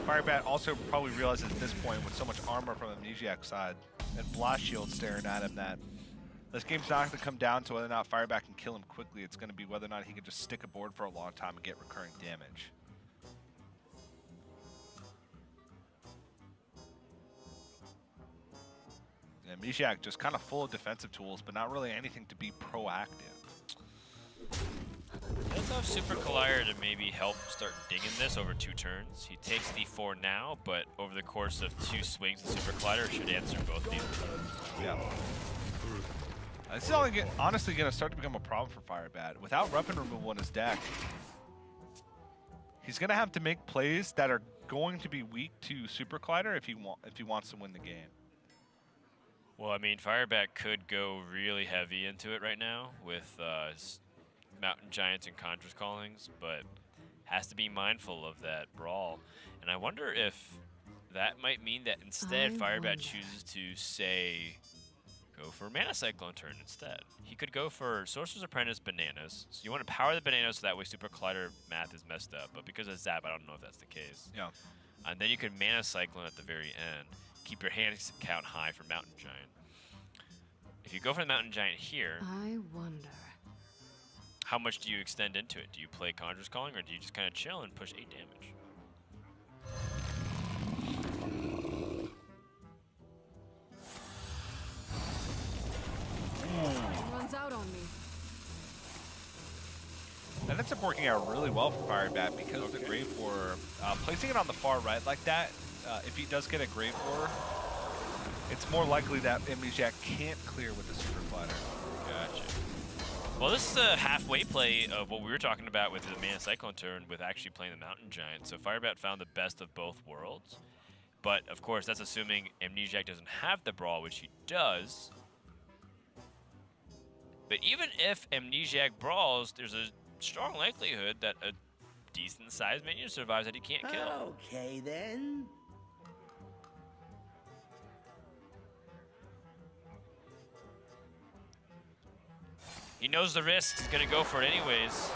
Firebat also probably realizes at this point with so much armor from Amnesiac's side and Blast Shield staring at him that this game's not going to come down to whether or not Firebat can kill him quickly. It's going to be whether or not he can just stick a board for a long time and get recurring damage. Amnesiac just kind of full of defensive tools, but not really anything to be proactive. He does Let's have Super Collider to maybe help start dinging this over 2 turns. He takes the 4 now, but over the course of 2 swings, the Super Collider should answer both these. Yeah. This is only honestly going to start to become a problem for Firebat. Without weapon removal in his deck, he's going to have to make plays that are going to be weak to Super Collider if he wants to win the game. Well, I mean, Firebat could go really heavy into it right now with Mountain Giants and Contra's Callings, but has to be mindful of that brawl. And I wonder if that might mean that instead Firebat chooses to, say, go for Mana Cyclone turn instead. He could go for Sorcerer's Apprentice Bananas. So you want to power the Bananas so that way Super Collider math is messed up. But because of Zap, I don't know if that's the case. Yeah. And then you could Mana Cyclone at the very end. Keep your hand count high for Mountain Giant. If you go for the Mountain Giant here, I wonder. how much do you extend into it? Do you play Conjurer's Calling, or do you just kind of chill and push 8 damage? It runs out on me. That ends up working out really well for Firebat because of the Grave War. Placing it on the far right like that, if he does get a Grave War, it's more likely that Amnesiac can't clear with the Super Collider. Gotcha. Well, this is a halfway play of what we were talking about with the Mana Cyclone turn with actually playing the Mountain Giant. So Firebat found the best of both worlds. But, of course, that's assuming Amnesiac doesn't have the Brawl, which he does. But even if Amnesiac brawls, there's a strong likelihood that a decent-sized minion survives that he can't kill. Okay, then. He knows the risk. He's going to go for it anyways.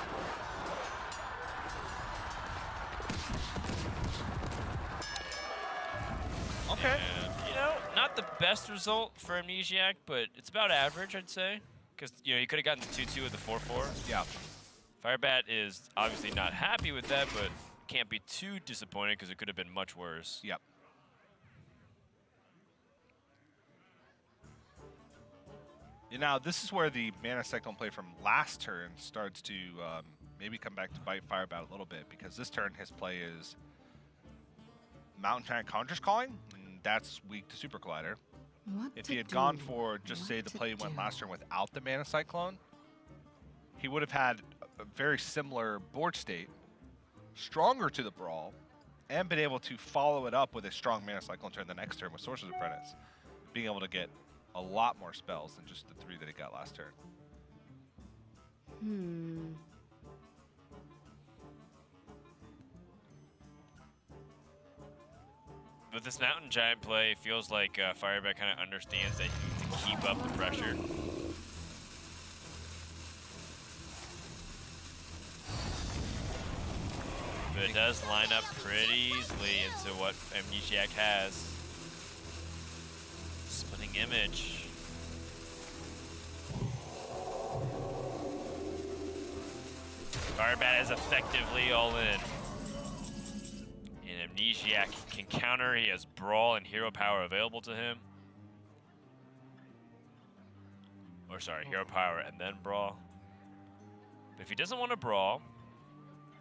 Okay. And, you know, not the best result for Amnesiac, but it's about average, I'd say. Because, you know, he could have gotten the 2-2 with the 4-4. Yeah. Firebat is obviously not happy with that, but can't be too disappointed because it could have been much worse. Yep. And now this is where the Mana Cyclone play from last turn starts to maybe come back to bite Firebat a little bit, because this turn his play is Mountain Giant Conjurer's Calling, and that's weak to Super Collider. What If to he had do? gone for just What say the to play went do? last turn without the Mana Cyclone, he would have had a very similar board state, stronger to the Brawl, and been able to follow it up with a strong Mana Cyclone turn the next turn with Sorcerer's Apprentice, being able to get a lot more spells than just the 3 that he got last turn. With this Mountain Giant play, it feels like Firebat kind of understands that he needs to keep up the pressure. But it does line up pretty easily into what Amnesiac has. Splitting Image. Firebat is effectively all in. And Amnesiac can counter. He has Brawl and Hero Power available to him. Or sorry, Hero Power and then Brawl. But if he doesn't want to Brawl,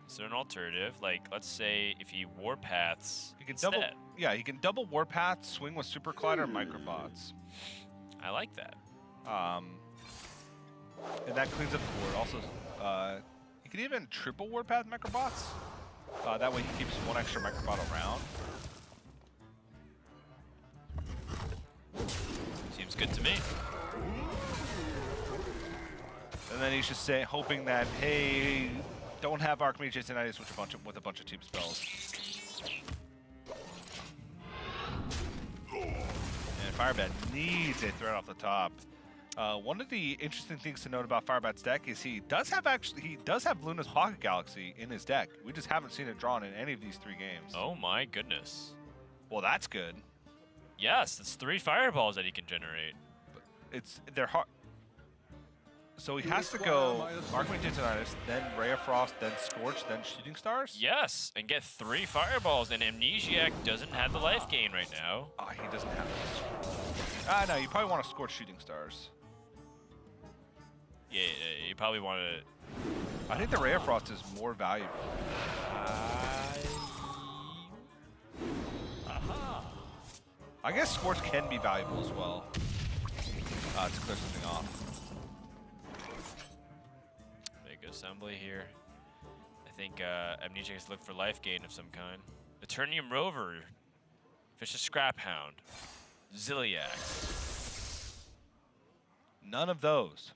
is there an alternative? Like, let's say if he Warpaths He can instead. double, yeah, he can double Warpath, swing with Super Collider and Microbots. I like that. And that cleans up the board. Also, he could even triple Warpath Microbots. That way he keeps 1 extra Microbot around. Seems good to me. And then he's just hoping that, hey, don't have Archmage Tinnitus with a bunch of cheap spells. And Firebat needs a threat off the top. One of the interesting things to note about Firebat's deck is he does have Luna's Pocket Galaxy in his deck. We just haven't seen it drawn in any of these 3 games. Oh my goodness. Well, that's good. Yes, it's 3 fireballs that he can generate. They're hard. So he has to go Archmage Tinnitus, then Ray of Frost, then Scorch, then Shooting Stars? Yes, and get 3 fireballs, and Amnesiac doesn't have the life gain right now. Oh, he doesn't have this. No, you probably want to Scorch Shooting Stars. Yeah, you probably want to I think the Ray of Frost is more valuable. I guess Scorch can be valuable as well. To clear something off. Big assembly here. I think Amnesiac has to look for life gain of some kind. Eternium Rover. Vicious Scrap Hound. Zilliax. None of those.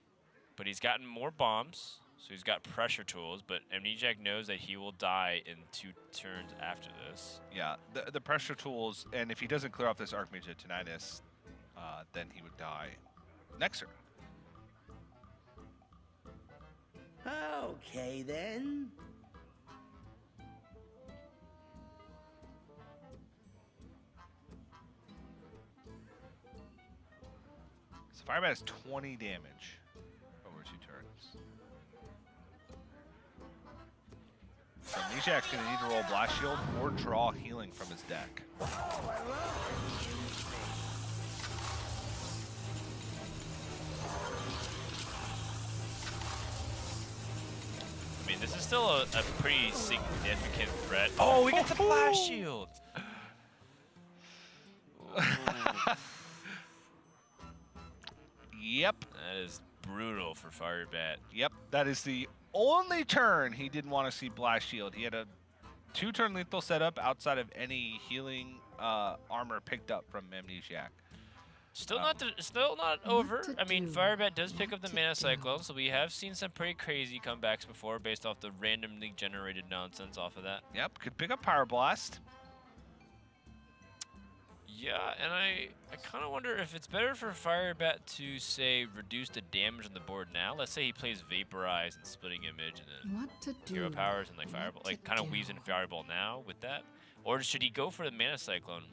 But he's gotten more bombs, so he's got pressure tools, but Amnesiac knows that he will die in 2 turns after this. Yeah, the pressure tools, and if he doesn't clear off this Archmage at Tinnitus, then he would die next turn. Okay, then. So Firebat has 20 damage over 2 turns. So Amnesiac's going to need to roll Blast Shield or draw healing from his deck. I mean, this is still a pretty significant threat. Oh, we get the Blast Shield! Yep. That is brutal for Firebat. Yep, that is the only turn he didn't want to see Blast Shield. He had a 2-turn lethal setup outside of any healing armor picked up from Amnesiac. Still not over. I mean, Firebat does pick up the Mana Cyclone, so we have seen some pretty crazy comebacks before based off the randomly generated nonsense off of that. Yep, could pick up Power Blast. Yeah, and I kind of wonder if it's better for Firebat to, say, reduce the damage on the board now. Let's say he plays Vaporize and Splitting Image and then What to do? Hero Powers and like Fireball, like kind of weaves in Fireball now with that. Or should he go for the Mana Cyclone?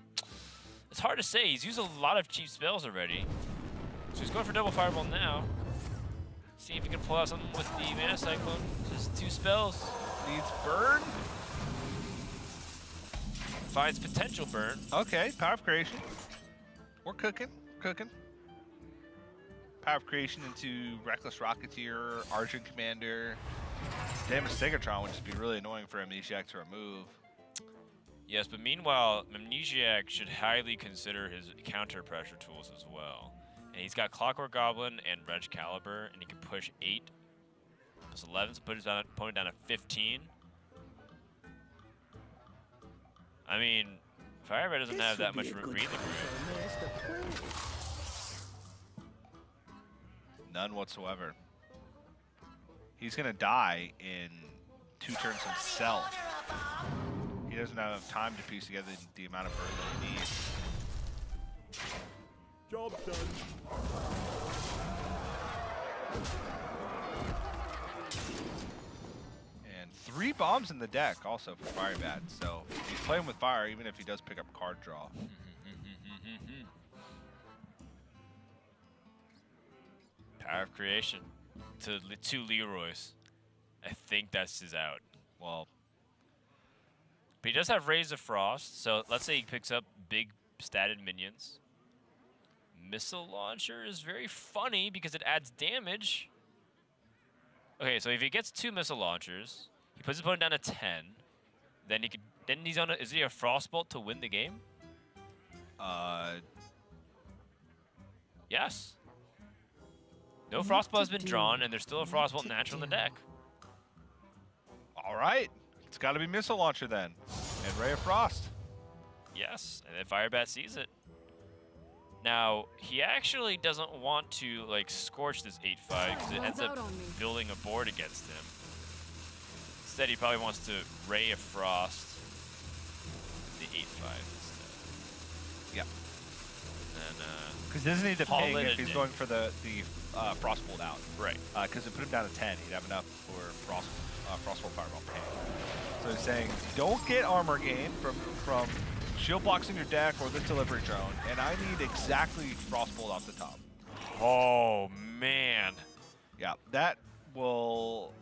It's hard to say. He's used a lot of cheap spells already. So he's going for double Fireball now. See if he can pull out something with the Mana Cyclone. Just 2 spells. Needs burn. Finds potential burn. Okay, Power of Creation. We're cooking. Power of Creation into Reckless Rocketeer, Argent Commander. Damage Stegatron would just be really annoying for Amnesiac to remove. Yes, but meanwhile, Amnesiac should highly consider his counter pressure tools as well. And he's got Clockwork Goblin and Reg Caliber, and he can push 8 plus 11 to put his opponent down to 15. I mean, Firebat doesn't have that much breathing room. None whatsoever. He's going to die in 2 turns himself. He doesn't have enough time to piece together the amount of burn that he needs. Job done. And 3 bombs in the deck also for Firebat, so he's playing with fire even if he does pick up card draw. Power of Creation to 2 Leroys. I think that's his out. Well, but he does have Rays of Frost, so let's say he picks up big statted minions. Missile Launcher is very funny because it adds damage. Okay, so if he gets 2 Missile Launchers, he puts his opponent down to 10, then he could. Then he's on. Is he a Frostbolt to win the game? Yes. No Frostbolt has been drawn, and there's still a Frostbolt natural in the deck. all right. It's got to be Missile Launcher then. And Ray of Frost. Yes, and then Firebat sees it. Now, he actually doesn't want to, like, scorch this 8-5 because it ends up building a board against him. Instead, he probably wants to Ray of Frost the 8-5 instead. Yep. And because he doesn't need to call ping it if a he's day. going for the Frostbolt out. Right. Because it put him down to 10. He'd have enough for Frostbolt Fireball ping. So he's saying, don't get armor gain from shield blocks in your deck or this delivery drone, and I need exactly Frostbolt off the top. Oh, man. Yeah, that will...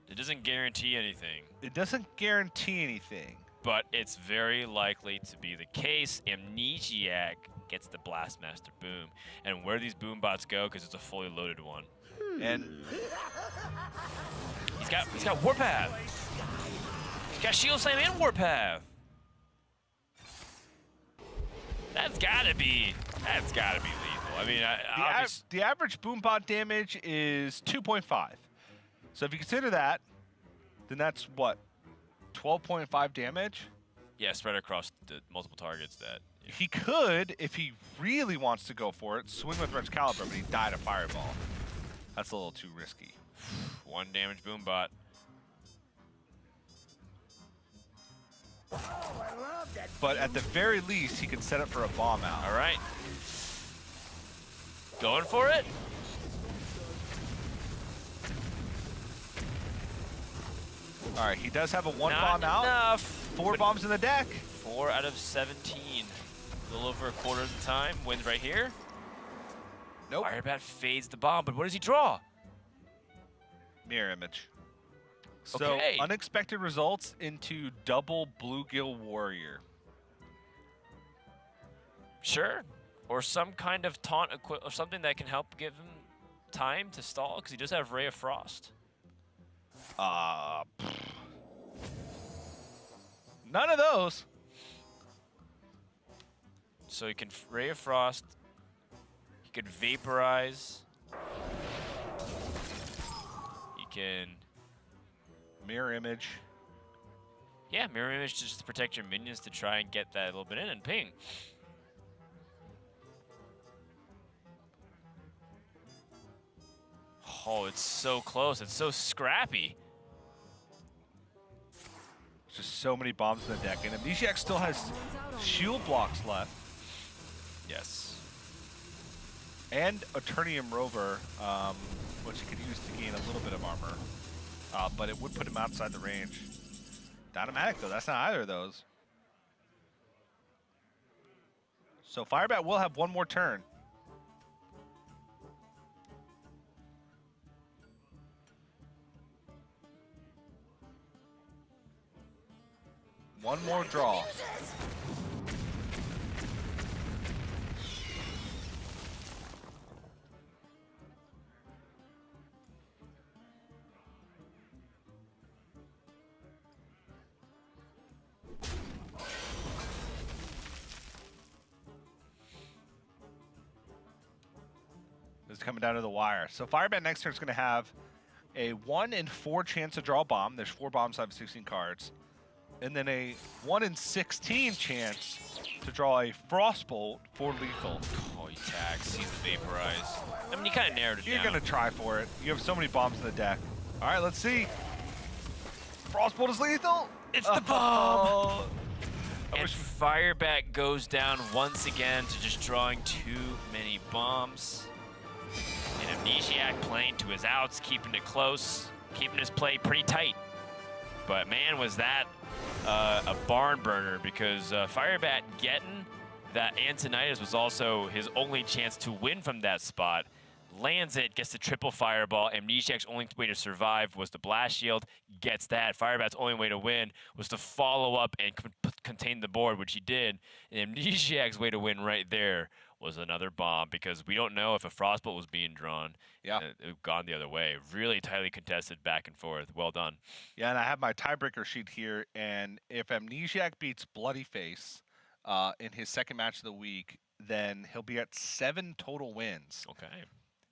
It doesn't guarantee anything. It doesn't guarantee anything. But it's very likely to be the case. Amnesiac gets the Blastmaster Boom. And where these boom bots go, because it's a fully loaded one. And He's got Warpath. He's got Shield Slam and Warpath. That's gotta be lethal. I mean, the average boombot damage is 2.5. So if you consider that, then that's what, 12.5 damage? yeah, spread across the multiple targets. That He could, if he really wants to go for it, swing with Wrench Caliber, but he died a Fireball. That's a little too risky. 1 damage Boombot. But at the very least, he could set up for a bomb out. All right. Going for it. All right, he does have a 1 Not bomb out. enough. 4 bombs in the deck. 4 out of 17. A little over a quarter of the time. Wins right here. Nope. Firebat fades the bomb, but what does he draw? Mirror Image. So Okay. unexpected results into double Bluegill Warrior. Sure. Or some kind of taunt or something that can help give him time to stall, because he does have Ray of Frost. None of those. So he can Ray of Frost. He could Vaporize. He can... Mirror Image. Yeah, Mirror Image just to protect your minions to try and get that little bit in and ping. Oh, it's so close. It's so scrappy. There's just so many bombs in the deck. And Amnesiac still has shield blocks left. Yes. And Eternium Rover, which he could use to gain a little bit of armor. But it would put him outside the range. Dynamatic, though. That's not either of those. So Firebat will have 1 more turn. One more draw. This is coming down to the wire. So Firebat next turn is going to have a 1 in 4 chance to draw a bomb. There's 4 bombs out of 16 cards. And then a 1 in 16 chance to draw a Frostbolt for lethal. Oh, he tags. He's the Vaporize. I mean, you kind of narrowed it You're down. going to try for it. You have so many bombs in the deck. All right, let's see. Frostbolt is lethal. It's the bomb. I And wish- Firebat goes down once again to just drawing too many bombs. And Amnesiac playing to his outs, keeping it close, keeping his play pretty tight. But man, was that a barn burner, because Firebat getting that Antonitis was also his only chance to win from that spot. Lands it, gets the triple Fireball. Amnesiac's only way to survive was the Blast Shield. Gets that. Firebat's only way to win was to follow up and contain the board, which he did. And Amnesiac's way to win right there was another bomb, because we don't know if a Frostbolt was being drawn. Yeah. It would gone the other way. Really tightly contested back and forth. Well done. Yeah, and I have my tiebreaker sheet here, and if Amnesiac beats Bloody Face in his second match of the week, then he'll be at 7 total wins. Okay.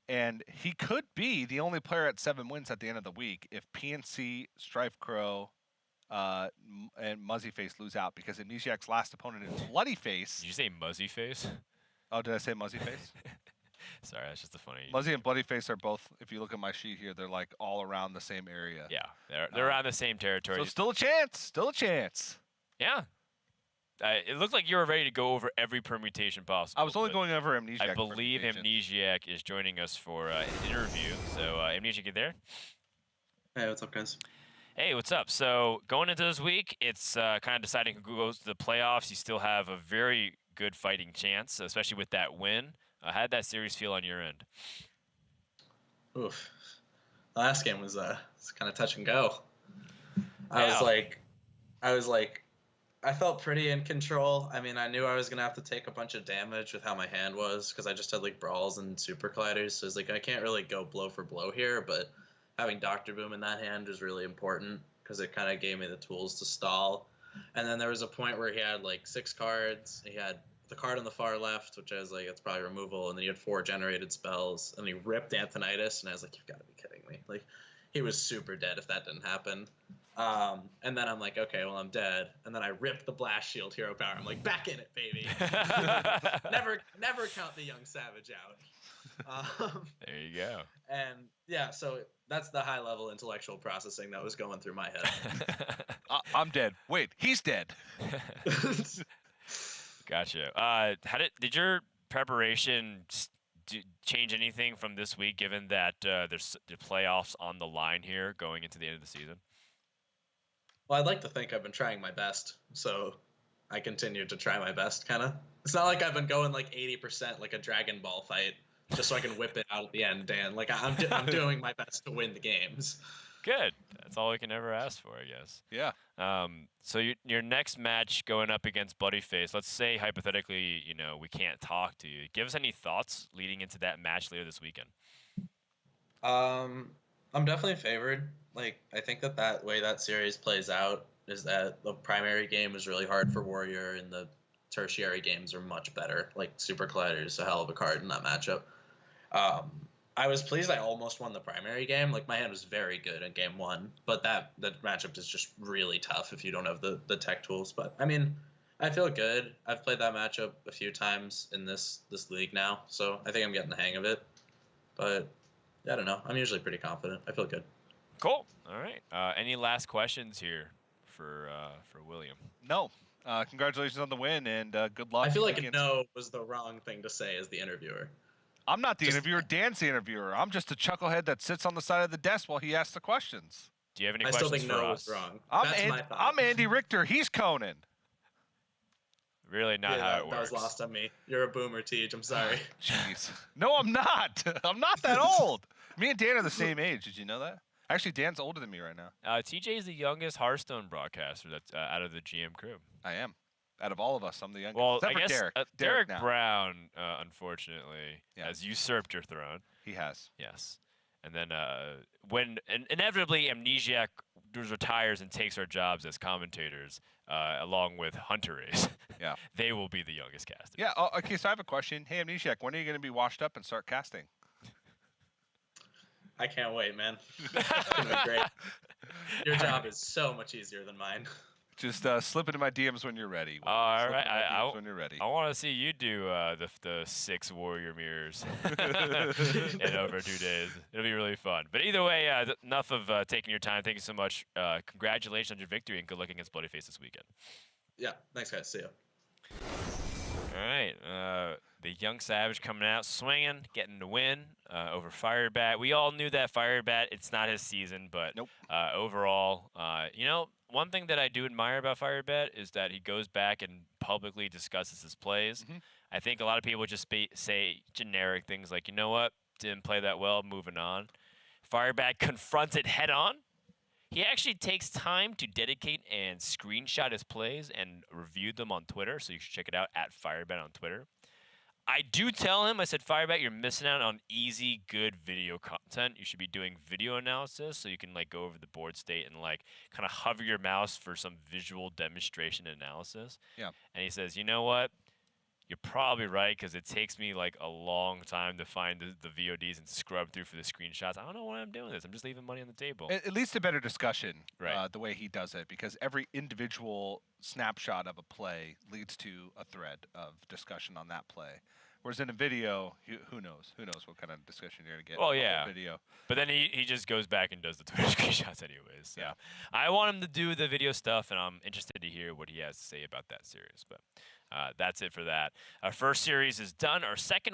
And he could be the only player at 7 wins at the end of the week if PNC, Strife Crow, and Muzzy Face lose out, because Amnesiac's last opponent is Bloody Face. Did you say Muzzy Face? Oh, did I say Muzzy Face? Sorry, that's just a funny. Muzzy and Bloody Face are both, if you look at my sheet here, they're like all around the same area. Yeah, they're around the same territory. So still a chance. Still a chance. Yeah. It looked like you were ready to go over every permutation possible. I was only but going over Amnesiac. I believe permutation. Amnesiac is joining us for an interview. So, Amnesiac, you there? Hey, what's up, guys? Hey, what's up? So, going into this week, it's kind of deciding who goes to the playoffs. You still have a very good fighting chance, especially with that win. How did that series feel on your end? Oof. The last game was kind of touch and go. Yeah. I was like I felt pretty in control. I mean, I knew I was gonna have to take a bunch of damage with how my hand was because I just had like brawls and super colliders. So it's like I can't really go blow for blow here, but having Doctor Boom in that hand was really important because it kind of gave me the tools to stall. And then there was a point where he had like 6 cards. He had the card on the far left, which I was like, it's probably removal, and then he had 4 generated spells, and he ripped Antonitis, and I was like, you've got to be kidding me! Like, he was super dead if that didn't happen. And then I'm like, okay, well, I'm dead. And then I ripped the Blast Shield Hero Power. I'm like, back in it, baby. never count the young Savage out. There you go. And yeah, so that's the high level intellectual processing that was going through my head. I'm dead. Wait, he's dead. Gotcha. Did your preparation change anything from this week, given that there's the playoffs on the line here going into the end of the season? Well, I'd like to think I've been trying my best, so I continue to try my best, kind of. It's not like I've been going like 80% like a Dragon Ball fight, just so I can whip it out at the end, Dan. Like, I'm doing my best to win the games. Good. That's all we can ever ask for, I guess. Yeah. So your next match going up against Bloodyface, let's say hypothetically, we can't talk to you. Give us any thoughts leading into that match later this weekend. I'm definitely favored. Like, I think that way that series plays out is that the primary game is really hard for Warrior, and the tertiary games are much better. Like, Super Collider is a hell of a card in that matchup. I was pleased I almost won the primary game. Like, my hand was very good in game 1, but that matchup is just really tough if you don't have the tech tools. But, I mean, I feel good. I've played that matchup a few times in this league now, so I think I'm getting the hang of it. But I don't know. I'm usually pretty confident. I feel good. Cool. All right. Any last questions here for William? No. Congratulations on the win, and good luck. I feel like no was the wrong thing to say as the interviewer. I'm not the interviewer. Dan's the interviewer. I'm just a chucklehead that sits on the side of the desk while he asks the questions. Do you have any I questions still think for no us? was wrong. I'm I'm Andy Richter. He's Conan. Really not how it works. That was lost on me. You're a boomer, Tej. I'm sorry. Jeez. No, I'm not. I'm not that old. Me and Dan are the same age. Did you know that? Actually, Dan's older than me right now. TJ is the youngest Hearthstone broadcaster that's out of the GM crew. I am. Out of all of us, I'm the youngest. Well, Except I for guess Derek. Derek now. Brown, unfortunately, has usurped your throne. He has. Yes. And then when inevitably Amnesiac retires and takes our jobs as commentators, along with Hunter Race, yeah, they will be the youngest caster. Yeah. Okay. So I have a question. Hey, Amnesiac, when are you going to be washed up and start casting? I can't wait, man. It's gonna be great. Your job is so much easier than mine. Just slip into my DMs when you're ready. All right. When you're ready. I want to see you do the 6 warrior mirrors in over 2 days. It'll be really fun. But either way, enough of taking your time. Thank you so much. Congratulations on your victory, and good luck against Bloodyface this weekend. Yeah. Thanks, guys. See ya. All right. The young Savage coming out swinging, getting the win over Firebat. We all knew that Firebat, it's not his season, but nope. Overall, one thing that I do admire about Firebat is that he goes back and publicly discusses his plays. Mm-hmm. I think a lot of people just say generic things like, you know what, didn't play that well, moving on. Firebat confronts it head on. He actually takes time to dedicate and screenshot his plays and review them on Twitter, so you should check it out at Firebat on Twitter. I do tell him, I said, Firebat, you're missing out on easy, good video content. You should be doing video analysis so you can go over the board state and kind of hover your mouse for some visual demonstration analysis. Yeah. And he says, you know what? You're probably right, because it takes me a long time to find the VODs and scrub through for the screenshots. I don't know why I'm doing this. I'm just leaving money on the table. It leads to better discussion, right? The way he does it, because every individual snapshot of a play leads to a thread of discussion on that play. Whereas in a video, who knows? Who knows what kind of discussion you're going to get well, in yeah. a video. But then he just goes back and does the Twitter screenshots anyways. So. Yeah. I want him to do the video stuff, and I'm interested to hear what he has to say about that series. But that's it for that. Our first series is done. Our second